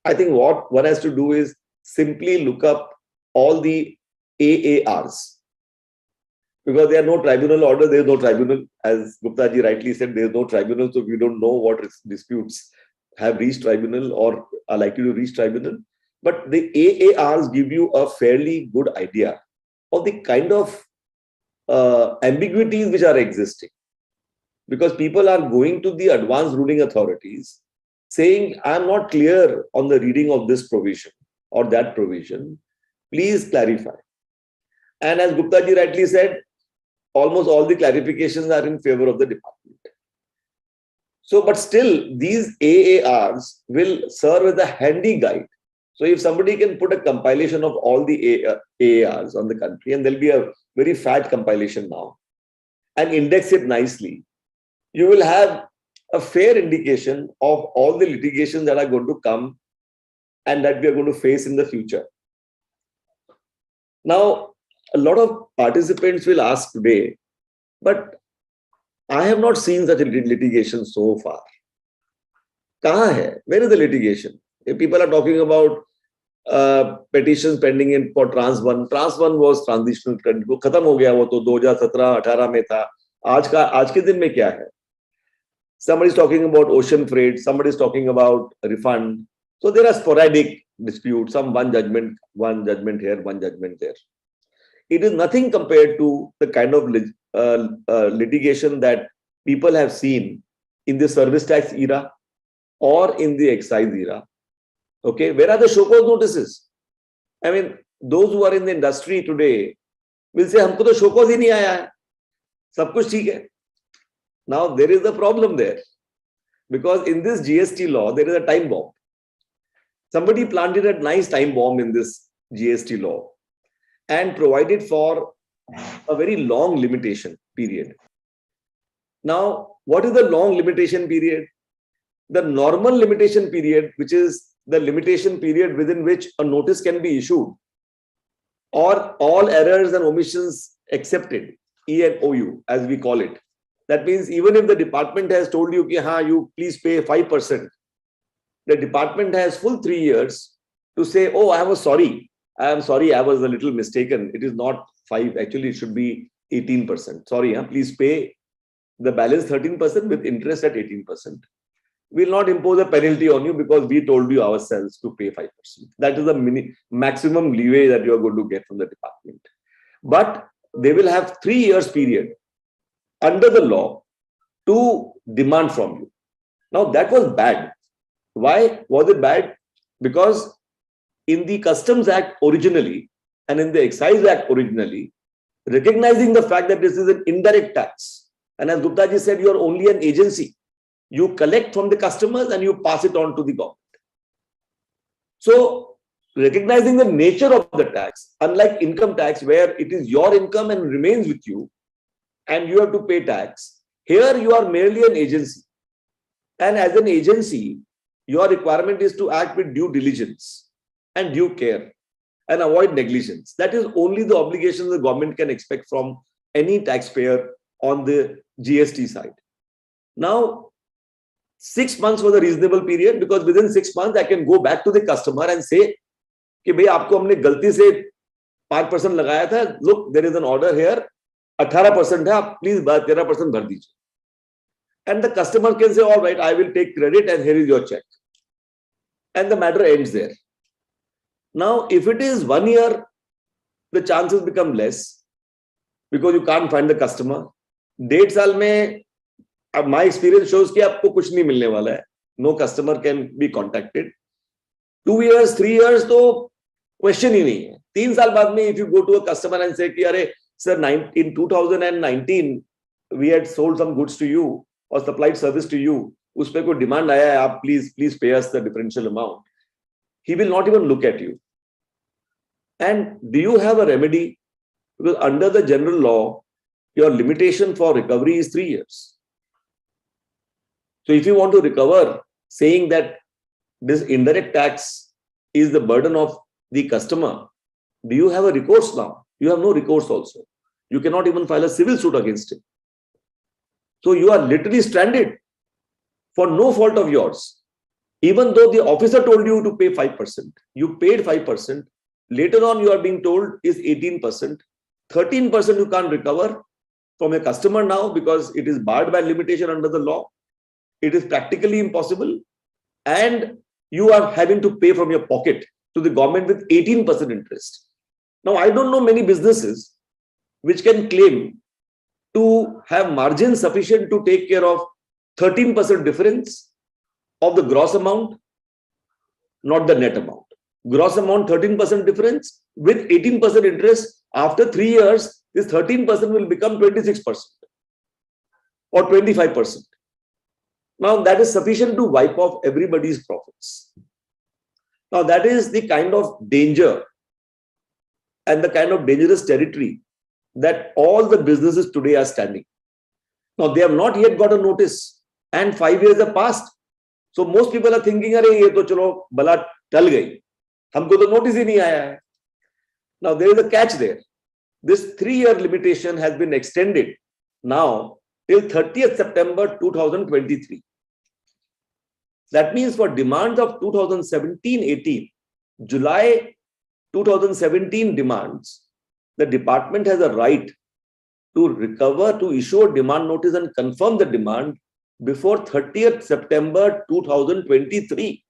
I think what one has to do is simply look up all the AARs. Because there are no tribunal orders, there is no tribunal. As Gupta ji rightly said, there is no tribunal, so we don't know what disputes have reached tribunal or are likely to reach tribunal. But the AARs give you a fairly good idea of the kind of ambiguities which are existing. Because people are going to the advanced ruling authorities saying, I'm not clear on the reading of this provision or that provision. Please clarify. And as Gupta ji rightly said, almost all the clarifications are in favor of the department. So, but still, these AARs will serve as a handy guide. So if somebody can put a compilation of all the AARs on the country, and there'll be a very fat compilation now, and index it nicely, you will have a fair indication of all the litigations that are going to come and that we are going to face in the future. Now, a lot of participants will ask today, but I have not seen such a litigation so far. Kahan hai? Where is the litigation? If people are talking about petitions pending for Trans 1 was transitional credit. वो खत्म हो गया, वो तो 2017-18 में था. आज के दिन में क्या है? Somebody is talking about ocean freight. Somebody is talking about refund. So there are sporadic disputes. One judgment here, one judgment there. It is nothing compared to the kind of litigation that people have seen in the service tax era or in the excise era. Okay, where are the show cause notices? I mean, those who are in the industry today will say, "हमको तो show cause ही नहीं आया है, सब कुछ ठीक है." Now there is a problem there, because in this GST law there is a time bomb. Somebody planted a nice time bomb in this GST law and provided for a very long limitation period. Now, what is the long limitation period? The normal limitation period, which is the limitation period within which a notice can be issued, or all errors and omissions accepted, E&OU as we call it. That means even if the department has told you, you please pay 5%, the department has full 3 years to say, oh, I am sorry, I was a little mistaken. It is not 5, actually it should be 18%. Sorry, please pay the balance 13% with interest at 18%. We will not impose a penalty on you because we told you ourselves to pay 5%. That is the maximum leeway that you are going to get from the department. But they will have 3 years period under the law to demand from you. Now that was bad. Why was it bad? Because in the Customs Act originally and in the Excise Act originally, recognizing the fact that this is an indirect tax, and as Gupta ji said, you are only an agency. You collect from the customers and you pass it on to the government. So, recognizing the nature of the tax, unlike income tax where it is your income and remains with you and you have to pay tax, here you are merely an agency. And as an agency, your requirement is to act with due diligence and due care and avoid negligence. That is only the obligation the government can expect from any taxpayer on the GST side. Now, 6 months was a reasonable period because within 6 months I can go back to the customer and say कि भाई आपको हमने गलती से 5% लगाया था, look, there is an order here, 18% है, आप please 13% भर दीजिए. And the customer can say, all right, I will take credit and here is your check. and the matter ends there. Now, if it is 1 year, the chances become less because you can't find the customer. 1.5 साल में, my experience shows कि आपको कुछ नहीं मिलने वाला है. No customer can be contacted. 2 years, 3 years, तो question ही नहीं है. 3 साल बाद में, if you go to a customer and say कि अरे sir, in 2019 we had sold some goods to you or supplied service to you, उस पे कोई demand आया है, आप please pay us the differential amount. He will not even look at you. And do you have a remedy? Because under the general law, your limitation for recovery is 3 years. So if you want to recover, saying that this indirect tax is the burden of the customer, do you have a recourse now? You have no recourse also. You cannot even file a civil suit against him. So you are literally stranded for no fault of yours. Even though the officer told you to pay 5%, you paid 5%. Later on, you are being told is 18%. 13% you can't recover from a customer now because it is barred by limitation under the law. It is practically impossible. And you are having to pay from your pocket to the government with 18% interest. Now, I don't know many businesses which can claim to have margins sufficient to take care of 13% difference of the gross amount, not the net amount. Gross amount 13% difference with 18% interest. After 3 years, this 13% will become 26% or 25%. Now that is sufficient to wipe off everybody's profits. Now that is the kind of danger and the kind of dangerous territory that all the businesses today are standing. Now they have not yet got a notice and 5 years have passed. So most people are thinking, "Arey, ye to chalo bala tal gayi. Humko to notice hi nahi aaya hai." Now there is a catch there. This 3-year limitation has been extended now till 30th September 2023. That means for demands of 2017-18, July 2017 demands, the department has a right to recover, to issue a demand notice and confirm the demand before 30th September 2023.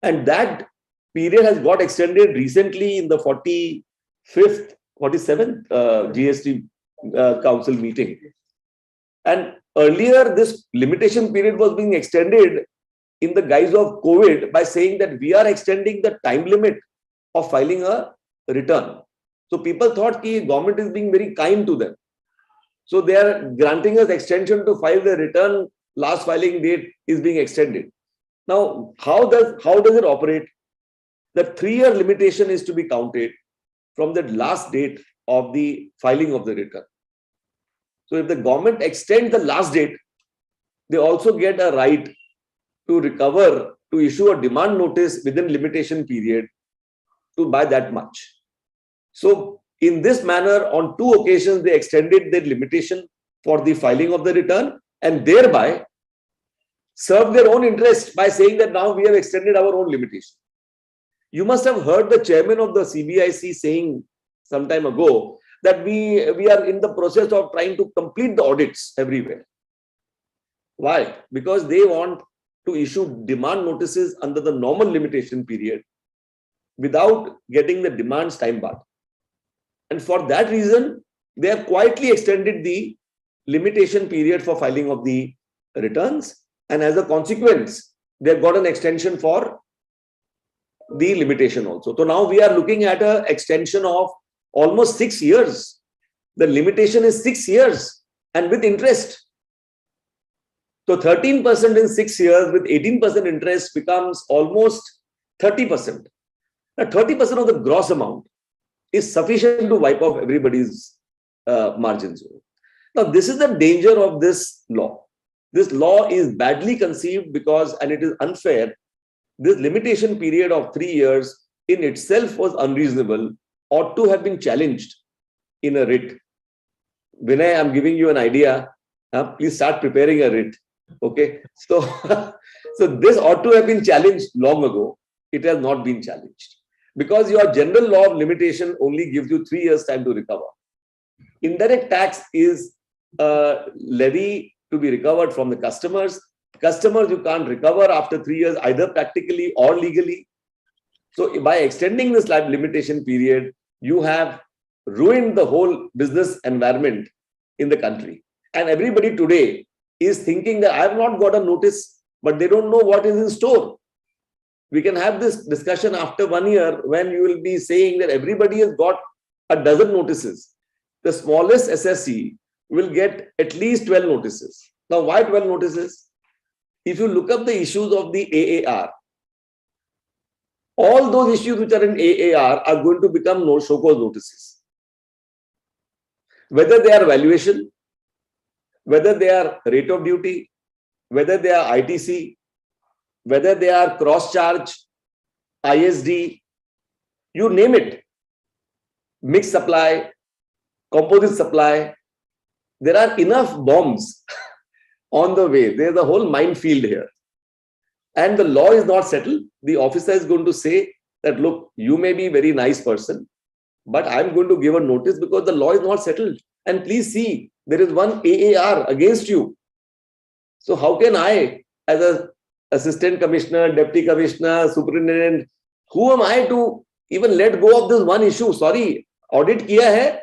And that period has got extended recently in the 47th GST Council meeting. And earlier, this limitation period was being extended in the guise of COVID by saying that we are extending the time limit of filing a return. So people thought the government is being very kind to them. So they are granting us extension to file the return. Last filing date is being extended. Now, how does it operate? The 3-year limitation is to be counted from the last date of the filing of the return. So if the government extends the last date, they also get a right to recover, to issue a demand notice within limitation period to buy that much. So in this manner, on 2 occasions, they extended their limitation for the filing of the return and thereby served their own interest by saying that now we have extended our own limitation. You must have heard the chairman of the CBIC saying some time ago that we are in the process of trying to complete the audits everywhere. Why? Because they want to issue demand notices under the normal limitation period without getting the demands time barred. And for that reason, they have quietly extended the limitation period for filing of the returns. And as a consequence, they have got an extension for the limitation also. So now we are looking at an extension of almost 6 years. The limitation is 6 years and with interest. So 13% in 6 years with 18% interest becomes almost 30%. Now 30% of the gross amount is sufficient to wipe off everybody's margins. Now this is the danger of this law. This law is badly conceived because, and it is unfair, this limitation period of 3 years in itself was unreasonable, ought to have been challenged in a writ. Vinay, I'm giving you an idea. Please start preparing a writ. Okay. So, so this ought to have been challenged long ago. It has not been challenged because your general law of limitation only gives you 3 years time to recover. Indirect tax is a levy to be recovered from the customers. Customers you can't recover after 3 years, either practically or legally. So by extending this limitation period, you have ruined the whole business environment in the country. And everybody today is thinking that I have not got a notice, but they don't know what is in store. We can have this discussion after 1 year when you will be saying that everybody has got a dozen notices. The smallest SSE will get at least 12 notices. Now, why 12 notices? If you look up the issues of the AAR, all those issues which are in AAR are going to become no show cause notices. Whether they are valuation, whether they are rate of duty, whether they are ITC, whether they are cross charge, ISD, you name it, mixed supply, composite supply, there are enough bombs on the way. There's a whole minefield here. And the law is not settled. The officer is going to say that, look, you may be a very nice person, but I'm going to give a notice because the law is not settled. And please see, there is one AAR against you. So how can I, as an assistant commissioner, deputy commissioner, superintendent, who am I to even let go of this one issue? Sorry, audit kiya hai,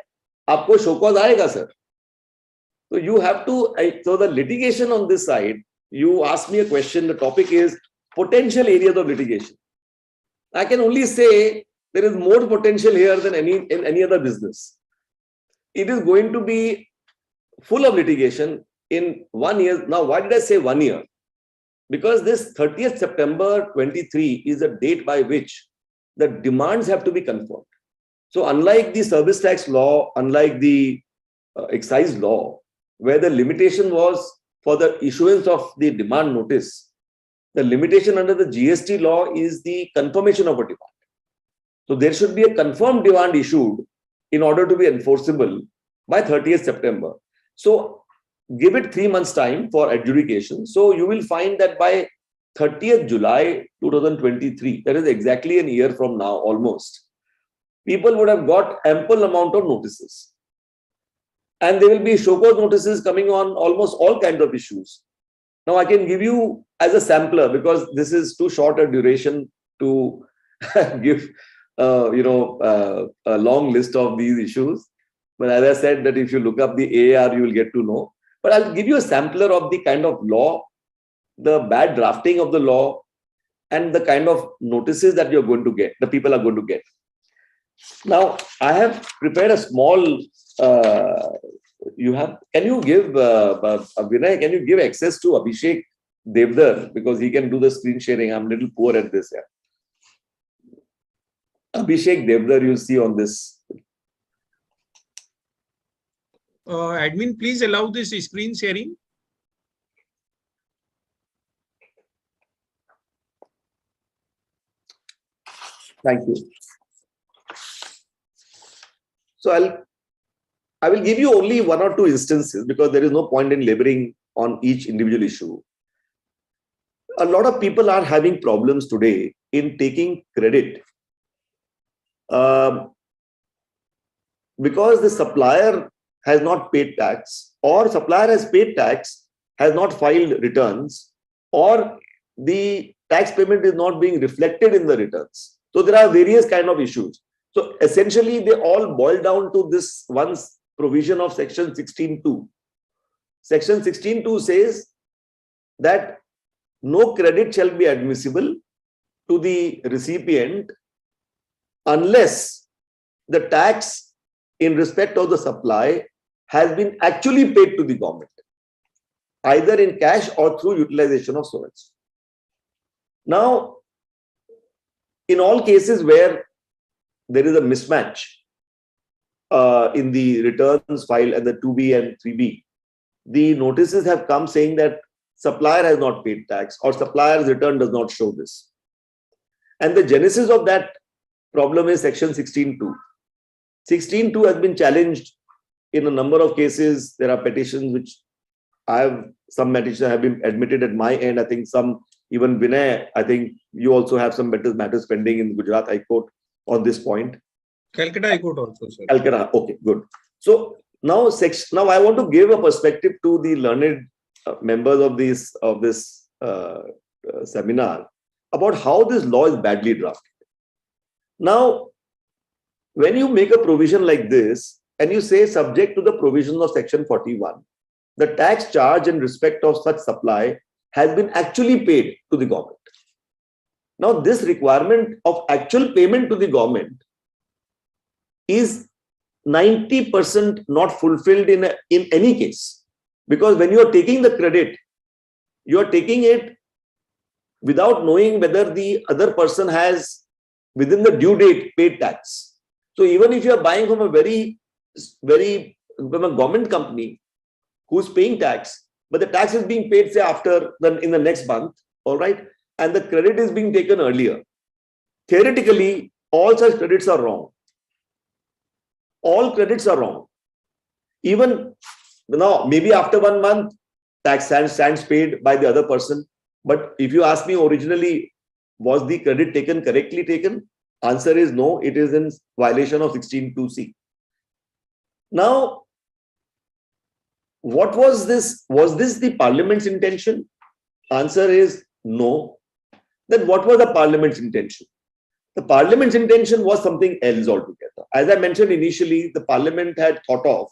aapko show cause aayega, sir. So you have to, so the litigation on this side, you asked me a question, the topic is potential areas of litigation. I can only say there is more potential here than in any other business. It is going to be full of litigation in 1 year. Now, why did I say 1 year? Because this 30th September 23 is a date by which the demands have to be confirmed. So unlike the service tax law, unlike the excise law, where the limitation was for the issuance of the demand notice, the limitation under the GST law is the confirmation of a demand. So there should be a confirmed demand issued in order to be enforceable by 30th September. So give it 3 months time for adjudication. So you will find that by 30th July 2023, that is exactly a year from now almost, people would have got ample amount of notices. And there will be show cause notices coming on almost all kinds of issues. Now I can give you as a sampler, because this is too short a duration to give a long list of these issues. But as I said, that if you look up the AAR, you will get to know. But I'll give you a sampler of the kind of law, the bad drafting of the law, and the kind of notices that you're going to get, the people are going to get. Now, I have prepared a small, can you give, Vinay, can you give access to Abhishek Devdar, because he can do the screen sharing. I'm a little poor at this. Yeah. Abhishek Devdar, you see on this. Admin, please allow this screen sharing. Thank you. So I will give you only 1 or 2 instances, because there is no point in laboring on each individual issue. A lot of people are having problems today in taking credit because the supplier has not paid tax, or supplier has paid tax, has not filed returns, or the tax payment is not being reflected in the returns. So there are various kind of issues. So essentially, they all boil down to this one provision of section 16(2). Section 16(2) says that no credit shall be admissible to the recipient unless the tax in respect of the supply has been actually paid to the government, either in cash or through utilization of source. Now, in all cases where there is a mismatch in the returns filed and the 2B and 3B, the notices have come saying that supplier has not paid tax or supplier's return does not show this. And the genesis of that problem is section 16(2). 16(2) has been challenged in a number of cases. There are petitions which some petitions have been admitted at my end. I think some, even Vinay, I think you also have some matters pending in Gujarat High Court on this point. Calcutta High Court also, sir. Calcutta, okay, good. So now I want to give a perspective to the learned members of this seminar about how this law is badly drafted. Now, when you make a provision like this and you say subject to the provisions of section 41, the tax charge in respect of such supply has been actually paid to the government. Now, this requirement of actual payment to the government is 90% not fulfilled in any case. Because when you are taking the credit, you are taking it without knowing whether the other person has, within the due date, paid tax. So even if you are buying from a from a government company who's paying tax, but the tax is being paid, say, in the next month, all right, and the credit is being taken earlier, theoretically, all such credits are wrong. All credits are wrong. Even now, maybe after 1 month, tax stands paid by the other person. But if you ask me originally, was the credit correctly taken? Answer is no, it is in violation of 16(2)(c). Now, what was this? Was this the Parliament's intention? Answer is no. Then what was the Parliament's intention? The Parliament's intention was something else altogether. As I mentioned initially, the Parliament had thought of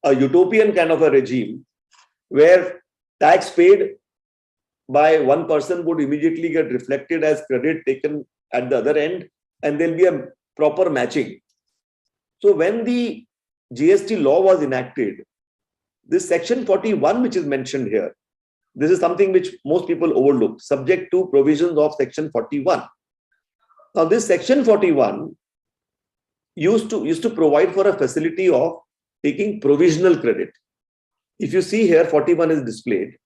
a utopian kind of a regime where tax paid by one person would immediately get reflected as credit taken at the other end, and there'll be a proper matching. So when the GST law was enacted, this section 41, which is mentioned here, this is something which most people overlook, subject to provisions of section 41. Now, this section 41 used to provide for a facility of taking provisional credit. If you see here, 41 is displayed.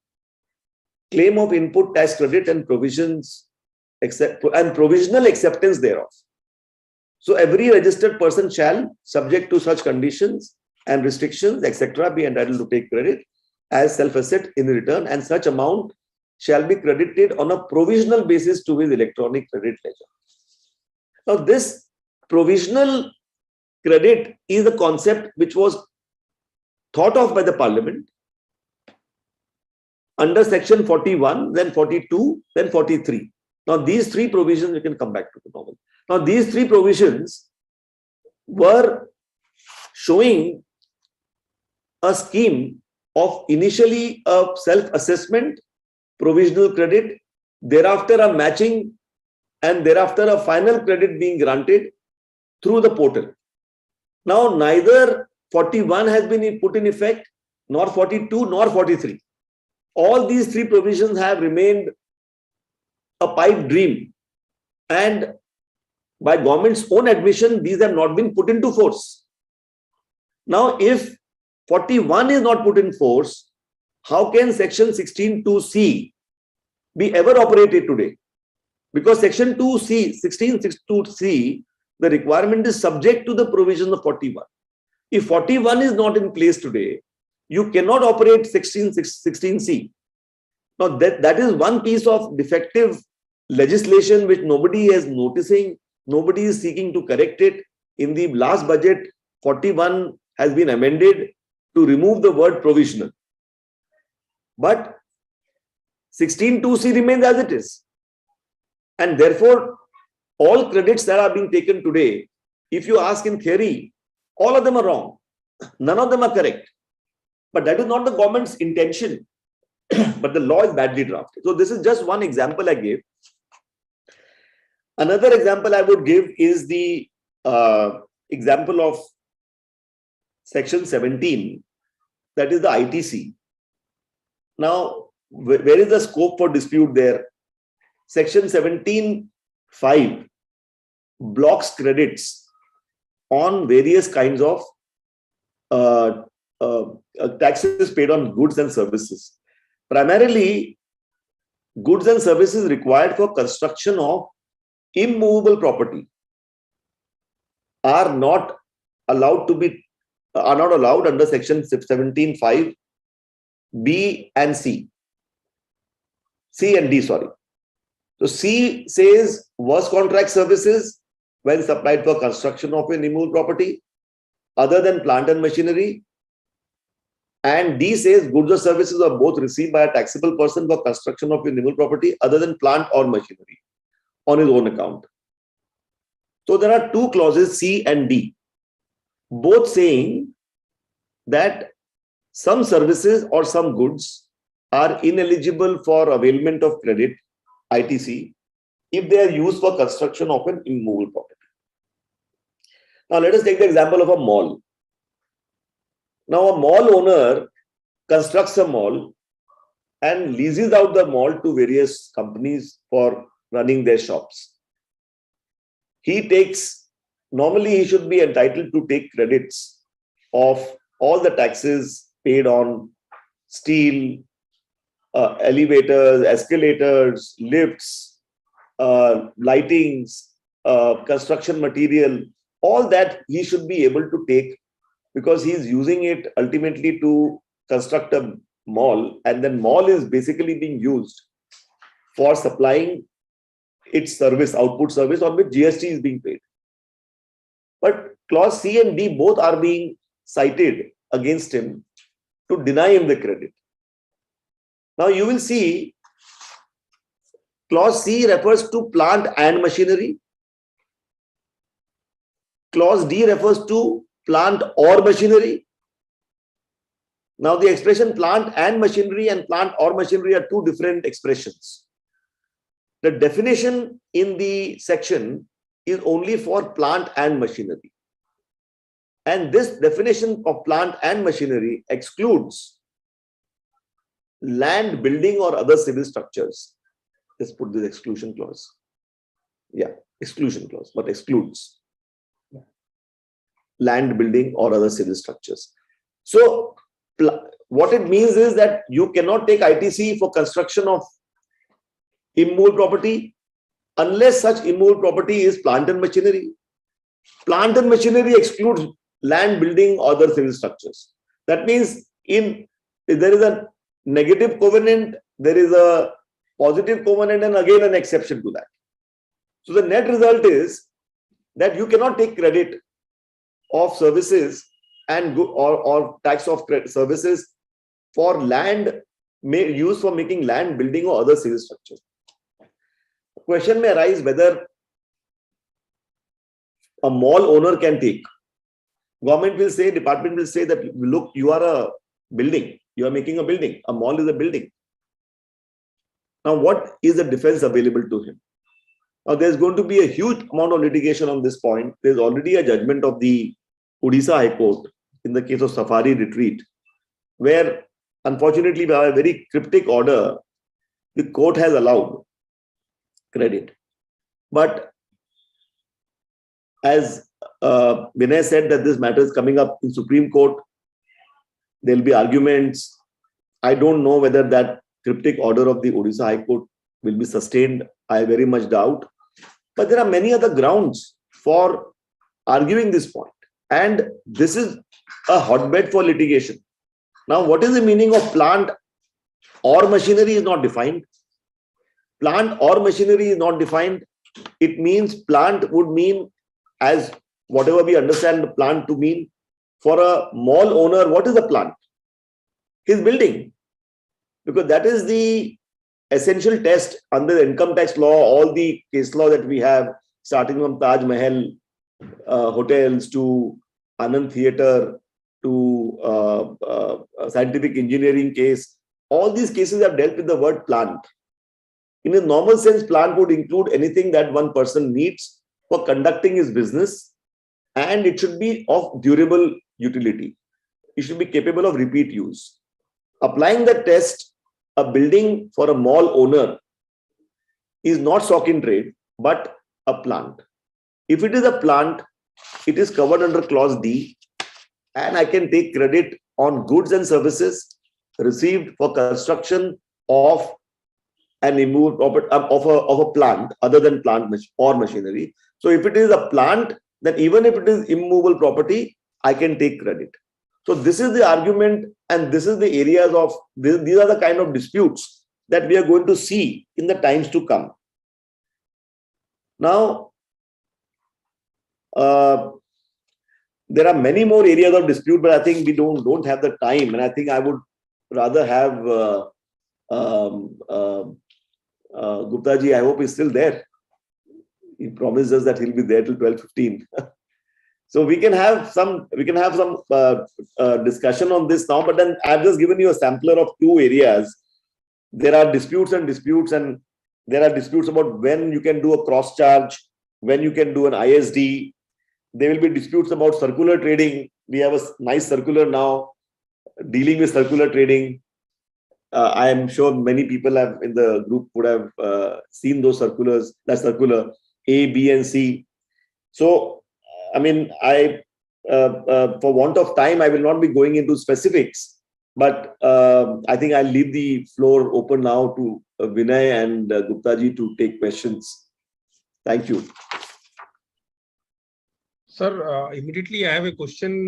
Claim of input tax credit and provisions and provisional acceptance thereof. So every registered person shall, subject to such conditions and restrictions, etc., be entitled to take credit as self-asset in return, and such amount shall be credited on a provisional basis to his electronic credit ledger. Now, this provisional credit is a concept which was thought of by the Parliament under section 41, then 42, then 43. Now, these three provisions, we can come back to the normal. Now, these three provisions were showing a scheme of initially a self-assessment, provisional credit, thereafter a matching, and thereafter a final credit being granted through the portal. Now, neither 41 has been put in effect, nor 42, nor 43. All these three provisions have remained a pipe dream, and by government's own admission, these have not been put into force. Now, if 41 is not put in force, how can section 16(2)(c) be ever operated today? Because section 16(2)(c), the requirement is subject to the provisions of 41. If 41 is not in place today, you cannot operate 16(c). Now, that is one piece of defective legislation which nobody is noticing, nobody is seeking to correct it. In the last budget, 41 has been amended to remove the word provisional. But 16(2)(c) remains as it is. And therefore, all credits that are being taken today, if you ask in theory, all of them are wrong. None of them are correct. But that is not the government's intention. But the law is badly drafted. So this is just one example I gave. Another example I would give is the example of section 17, that is the ITC. Now, where is the scope for dispute there? Section 17(5) blocks credits on various kinds of taxes paid on goods and services. Primarily, goods and services required for construction of immovable property are not allowed under section 17(5) B and C. C and D, sorry. So C says was contract services when supplied for construction of an immovable property other than plant and machinery, And D says goods or services are both received by a taxable person for construction of your immovable property other than plant or machinery on his own account. So there are two clauses, C and D, both saying that some services or some goods are ineligible for availment of credit, ITC, if they are used for construction of an immovable property. Now let us take the example of a mall. Now a mall owner constructs a mall and leases out the mall to various companies for running their shops. Normally he should be entitled to take credits of all the taxes paid on steel, elevators, escalators, lifts, lightings, construction material, all that he should be able to take, because he is using it ultimately to construct a mall, and then mall is basically being used for supplying its service, output service, on which GST is being paid. But clause C and D both are being cited against him to deny him the credit. Now you will see clause C refers to plant and machinery. Clause D refers to plant or machinery. Now the expression plant and plant or machinery are two different expressions. The definition in the section is only for plant and machinery. And this definition of plant and machinery excludes land, building, or other civil structures. Let's put this exclusion clause. Yeah, exclusion clause, but excludes land, building, or other civil structures. So what it means is that you cannot take ITC for construction of immovable property unless such immovable property is plant and machinery. Plant and machinery excludes land, building, or other civil structures. That means if there is a negative covenant, there is a positive covenant, and again an exception to that. So the net result is that you cannot take credit of services and or tax of services for land used for making land, building, or other civil structures. The question may arise whether a mall owner can take. Government will say, department will say that, look, you are a building, you are making a building, a mall is a building. Now, what is the defense available to him? Now, there's going to be a huge amount of litigation on this point. There's already a judgment of the Odisha High Court in the case of Safari Retreat, where unfortunately by a very cryptic order, the court has allowed credit. But as Vinay said, that this matter is coming up in Supreme Court, there'll be arguments. I don't know whether that cryptic order of the Odisha High Court will be sustained. I very much doubt. But there are many other grounds for arguing this point. And this is a hotbed for litigation. Now, what is the meaning of plant or machinery is not defined. Plant or machinery is not defined. It means plant would mean, as whatever we understand the plant to mean. For a mall owner, what is a plant? His building. Because that is the essential test under the income tax law, all the case law that we have, starting from Taj Mahal hotels to Anand Theatre to scientific engineering case. All these cases have dealt with the word plant. In a normal sense, plant would include anything that one person needs for conducting his business, and it should be of durable utility. It should be capable of repeat use. Applying the test, a building for a mall owner is not stock in trade, but a plant. If it is a plant, it is covered under clause D, and I can take credit on goods and services received for construction of an immovable property of a plant other than plant or machinery. So if it is a plant, then even if it is immovable property, I can take credit. So this is the argument, and this is the areas of these are the kind of disputes that we are going to see in the times to come. Now, there are many more areas of dispute, but I think we don't have the time. And I think I would rather have Gupta ji. I hope he's still there. He promised us that he'll be there till 12:15. So we can have some discussion on this now. But then I've just given you a sampler of two areas. There are disputes, and there are disputes about when you can do a cross charge, when you can do an ISD. There will be disputes about circular trading. We have a nice circular now dealing with circular trading. I am sure many people have in the group would have seen those circulars. That circular A, B, and C. So, I mean, for want of time, I will not be going into specifics. But I think I'll leave the floor open now to Vinay and Gupta ji to take questions. Thank you. Sir, immediately I have a question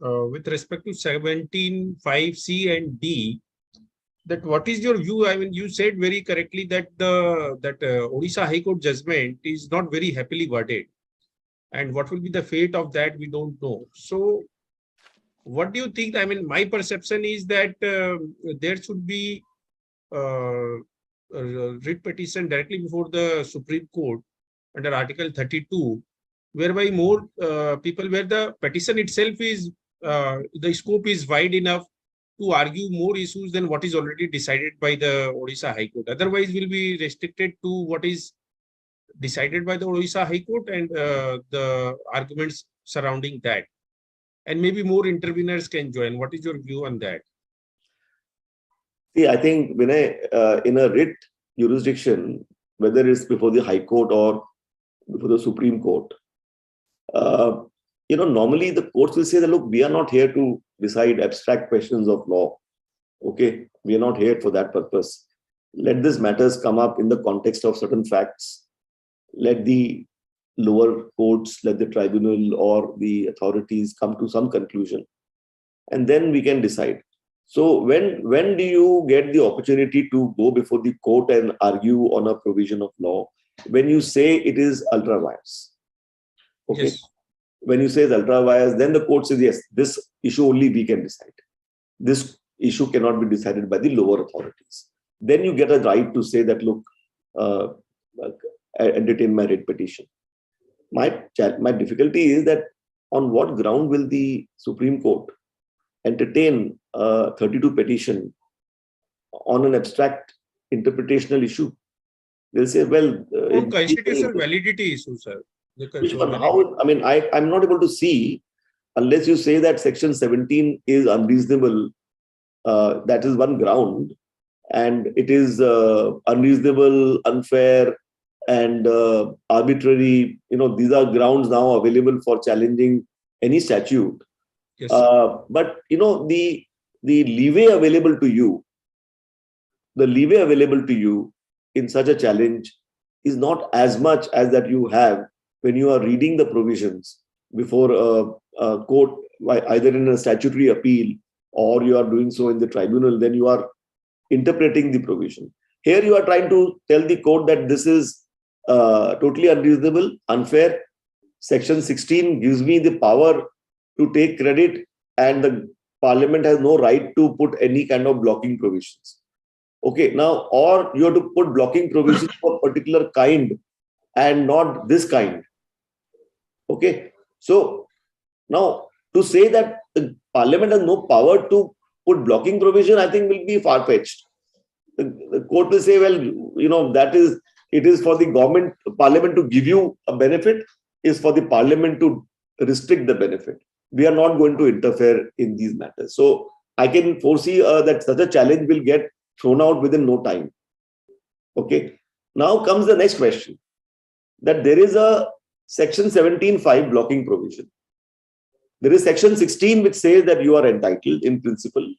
with respect to 17(5)(c) and D. That what is your view? I mean, you said very correctly that Odisha High Court judgment is not very happily worded, and what will be the fate of that we don't know. So, what do you think? I mean, my perception is that there should be a writ petition directly before the Supreme Court under Article 32, whereby more people, where the petition itself is, the scope is wide enough to argue more issues than what is already decided by the Odisha High Court. Otherwise, will be restricted to what is decided by the Odisha High Court and the arguments surrounding that. And maybe more interveners can join. What is your view on that? See, I think Vinay, in a writ jurisdiction, whether it's before the High Court or before the Supreme Court, normally the courts will say that, look, we are not here to decide abstract questions of law. Okay, we are not here for that purpose. Let these matters come up in the context of certain facts. Let the lower courts, let the tribunal or the authorities come to some conclusion, and then we can decide. So when do you get the opportunity to go before the court and argue on a provision of law? When you say it is ultra vires. Okay. Yes. When you say it's ultra vires, then the court says, yes, this issue only we can decide. This issue cannot be decided by the lower authorities. Then you get a right to say that, look, entertain my writ petition. My difficulty is that on what ground will the Supreme Court entertain a 32 petition on an abstract interpretational issue? They'll say, well, constitutional validity issue, sir. I'm not able to see, unless you say that Section 17 is unreasonable. That is one ground, and it is unreasonable, unfair, and arbitrary. These are grounds now available for challenging any statute. Yes. But the leeway available to you, in such a challenge is not as much as that you have when you are reading the provisions before a court, either in a statutory appeal or you are doing so in the tribunal. Then you are interpreting the provision. Here you are trying to tell the court that this is totally unreasonable, unfair. Section 16 gives me the power to take credit, and the Parliament has no right to put any kind of blocking provisions. Okay, now, or you have to put blocking provisions for a particular kind and not this kind. Okay, so now to say that the Parliament has no power to put blocking provision, I think will be far-fetched. The court will say, well, it is for the Parliament to give you a benefit, is for the Parliament to restrict the benefit. We are not going to interfere in these matters. So I can foresee that such a challenge will get thrown out within no time. Okay. Now comes the next question, that there is a Section 17(5) blocking provision. There is Section 16 which says that you are entitled in principle.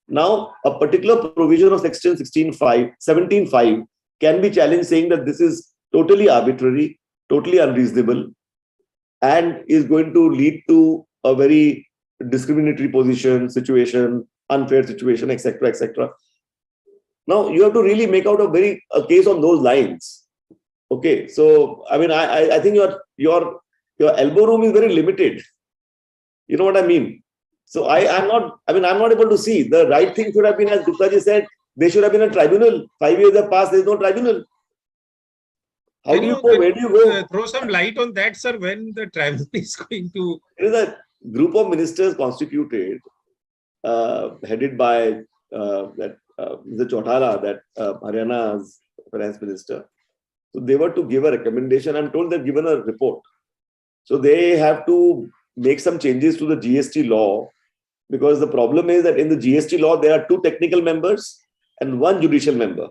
Now, a particular provision of Section 17(5) can be challenged, saying that this is totally arbitrary, totally unreasonable, and is going to lead to a very discriminatory situation, unfair situation, etc., etc. Now, you have to really make out a case on those lines. Okay, so I mean, I think your your elbow room is very limited. You know what I mean? So I'm not able to see. The right thing should have been, as Gupta ji said, there should have been a tribunal. 5 years have passed, there's no tribunal. How do you go? Where do you go? Throw some light on that, sir, when the tribunal is going to... There is a group of ministers constituted, headed by Mr. Chautala, that Haryana's finance minister. So they were to give a recommendation. I'm told they've given a report. So they have to make some changes to the GST law, because the problem is that in the GST law, there are 2 technical members and 1 judicial member.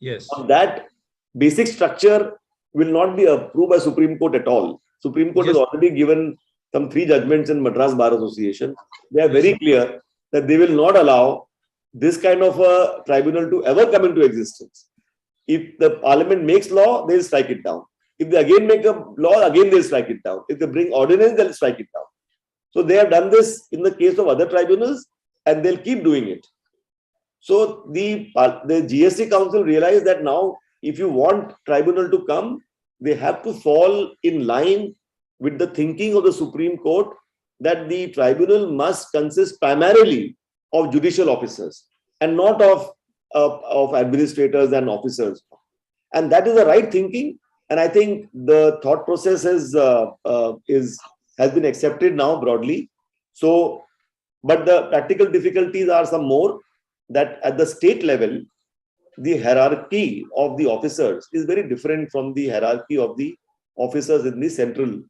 Yes. That basic structure will not be approved by Supreme Court at all. Supreme Court has already given some 3 judgments in Madras Bar Association. They are very clear that they will not allow this kind of a tribunal to ever come into existence. If the parliament makes law, they'll strike it down. If they again make a law, again they'll strike it down. If they bring ordinance, they'll strike it down. So they have done this in the case of other tribunals, and they'll keep doing it. So the GST Council realized that now, if you want tribunal to come, they have to fall in line with the thinking of the Supreme Court, that the tribunal must consist primarily of judicial officers and not of administrators and officers. And that is the right thinking. And I think the thought process has been accepted now broadly. So, but the practical difficulties are some more, that at the state level, the hierarchy of the officers is very different from the hierarchy of the officers in the central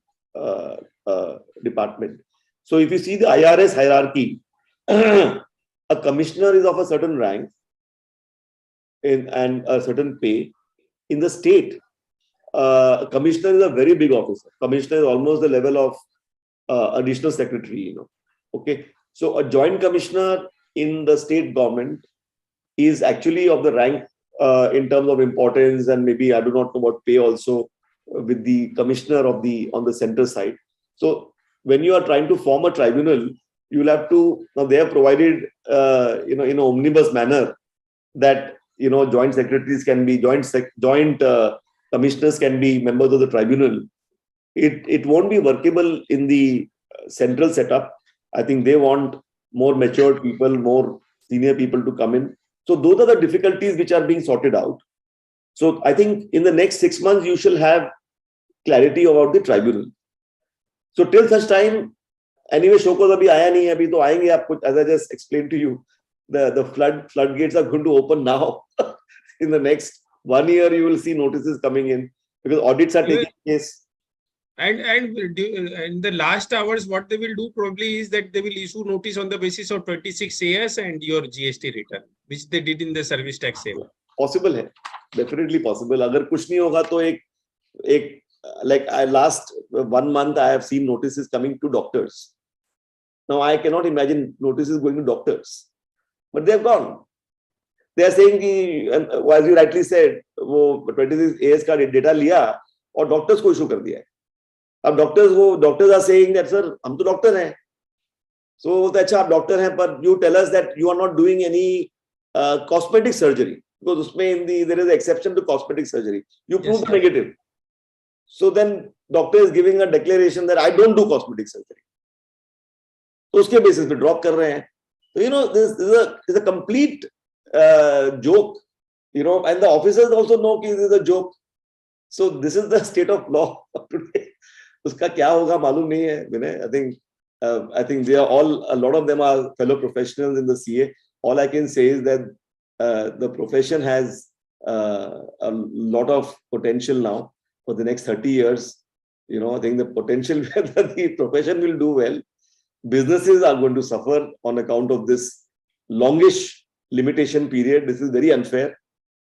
department. So if you see the IRS hierarchy, a commissioner is of a certain rank and a certain pay. In the state, a commissioner is a very big officer. Commissioner is almost the level of additional secretary, Okay. So a joint commissioner in the state government is actually of the rank in terms of importance, and maybe I do not know what pay also with the commissioner on the center side. So when you are trying to form a tribunal, you will have to, now they have provided in an omnibus manner that joint secretaries can be joint commissioners can be members of the tribunal. It won't be workable in the central setup. I think they want more matured people, more senior people to come in. So those are the difficulties which are being sorted out. So I think in the next 6 months, you shall have clarity about the tribunal. So till such time, anyway, Shokos abhi aaya nahi hai, abhi to aayenge aap, as I just explained to you, the floodgates are going to open now. In the next 1 year, you will see notices coming in, because audits are taking place. And in the last hours, what they will do probably is that they will issue notice on the basis of 26 AS and your GST return, which they did in the service tax sale. Possible hai, definitely possible. Agar kuch nahi hoga to last 1 month, I have seen notices coming to doctors. Now I cannot imagine notices going to doctors, but they have gone. They are saying, as you rightly said, वो 26 AS का data लिया और doctors को issue कर दिया है. अब doctors are saying that, sir, हम तो doctor हैं. So अच्छा आप doctor हैं, but you tell us that you are not doing any cosmetic surgery, because उसमें there is an exception to cosmetic surgery. You prove the negative. So then doctor is giving a declaration that I don't do cosmetic surgery. तो उसके basis पे drop कर रहे हैं. So this is a complete joke, and the officers also know that this is a joke. So this is the state of law today. Uska kya hoga malum nahi hai, Vinay. I think they are all, a lot of them are fellow professionals in the CA. All I can say is that the profession has a lot of potential now for the next 30 years. I think the potential that the profession will do well. Businesses are going to suffer on account of this longish limitation period. This is very unfair.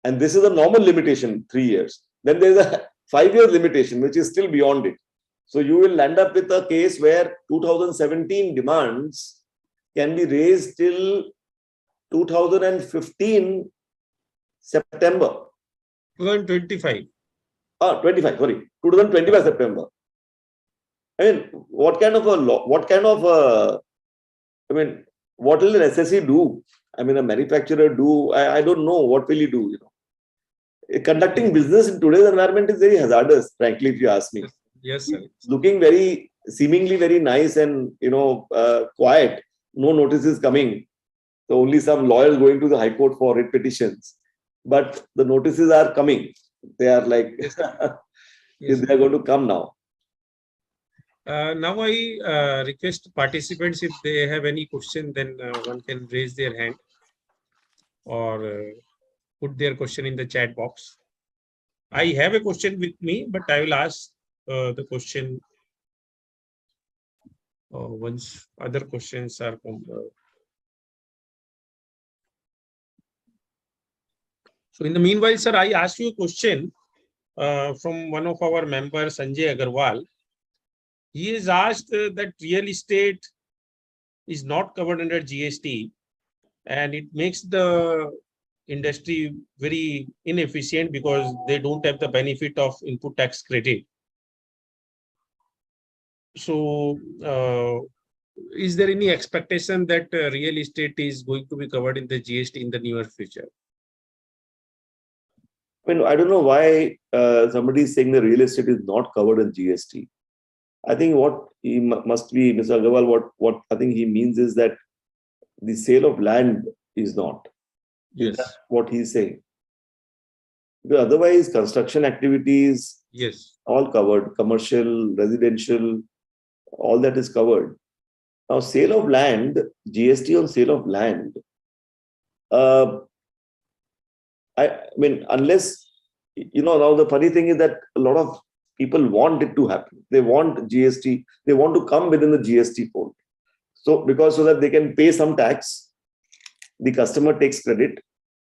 And this is a normal limitation, 3 years. Then there is a 5 year limitation, which is still beyond it. So you will end up with a case where 2017 demands can be raised till 2015 September. 2025. 2025 September. I mean, what kind of a law, what will an SSE do? I mean, a manufacturer do? I don't know. What will he do? Conducting business in today's environment is very hazardous, frankly, if you ask me. Yes, sir. Looking seemingly very nice and quiet. No notices coming. So only some lawyers going to the High Court for writ petitions. But the notices are coming. They are like, Yes, they are going to come now. Now I request participants, if they have any question, then one can raise their hand or put their question in the chat box. I have a question with me, but I will ask the question once other questions are So in the meanwhile, sir, I asked you a question from one of our members, Sanjay Agarwal. He has asked that real estate is not covered under GST, and it makes the industry very inefficient because they don't have the benefit of input tax credit. So is there any expectation that real estate is going to be covered in the GST in the near future? I mean, I don't know why somebody is saying the real estate is not covered in GST. I think what he must be, Mr. Agarwal, what I think he means is that the sale of land is not. Yes. That's what he's saying. Because otherwise, construction activities, yes, all covered, commercial, residential, all that is covered. Now, sale of land, GST on sale of land, I mean, unless, now the funny thing is that a lot of people want it to happen. They want GST, they want to come within the GST fold. So that they can pay some tax, the customer takes credit,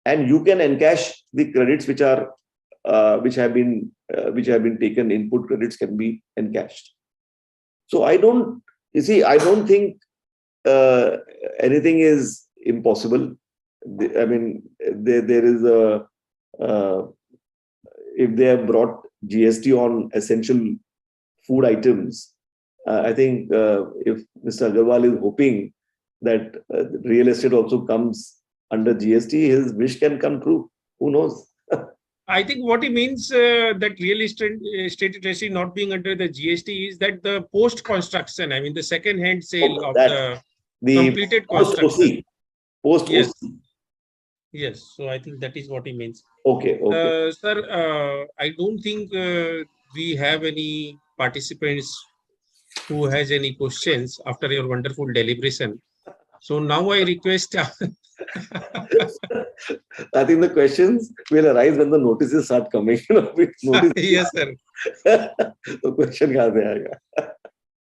and you can encash the credits which have been taken. Input credits can be encashed. So I don't think anything is impossible. I mean, there is if they have brought GST on essential food items, I think if Mr. Agarwal is hoping that real estate also comes under GST, his wish can come true. Who knows? I think what he means that real estate industry not being under the GST is that the post-construction, I mean the second-hand sale of the completed construction. Post yes. OC. Yes, so I think that is what he means. Okay. Sir, I don't think we have any participants who has any questions after your wonderful deliberation. So now I request. I think the questions will arise when the notices start coming. Yes, sir. The question kahan se aayega?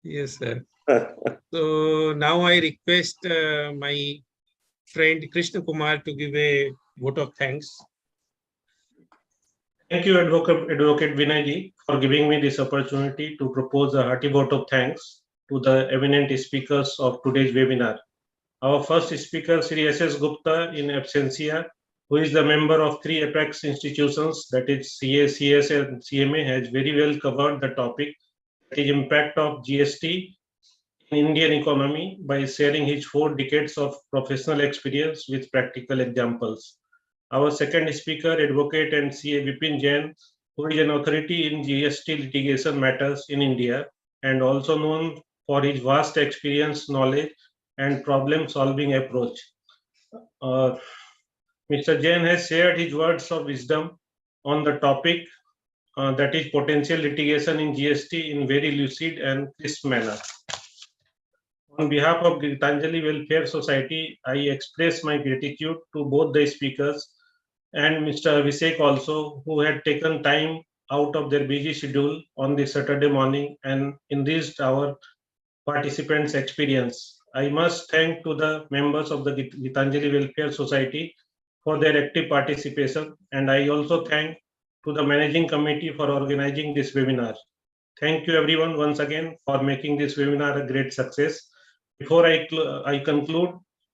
Yes, sir. So now I request my friend Krishna Kumar to give a vote of thanks. Thank you, Advocate Vinayji, for giving me this opportunity to propose a hearty vote of thanks to the eminent speakers of today's webinar. Our first speaker, Sri S.S. Gupta in absentia, who is the member of 3 apex institutions, that is CA, CS and CMA, has very well covered the topic, the impact of GST in Indian economy, by sharing his 4 decades of professional experience with practical examples. Our second speaker, Advocate and CA Vipin Jain, who is an authority in GST litigation matters in India and also known for his vast experience, knowledge and problem-solving approach. Mr. Jain has shared his words of wisdom on the topic, that is potential litigation in GST, in very lucid and crisp manner. On behalf of Gitanjali Welfare Society, I express my gratitude to both the speakers and Mr. Abhishek also, who had taken time out of their busy schedule on this Saturday morning and enriched our participants' experience. I must thank to the members of the Gitanjali Welfare Society for their active participation, and I also thank to the managing committee for organizing this webinar. Thank you everyone once again for making this webinar a great success. Before I conclude,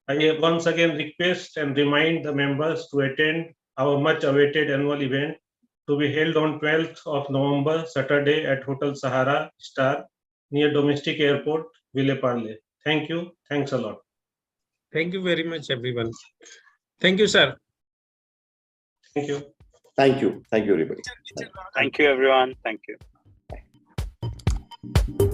I once again request and remind the members to attend our much awaited annual event to be held on 12th of November, Saturday at Hotel Sahara Star near Domestic Airport, Villeparle. Thank you. Thanks a lot. Thank you very much, everyone. Thank you, sir. Thank you. Thank you. Thank you, everybody. Thank you, everyone. Thank you. Thank you.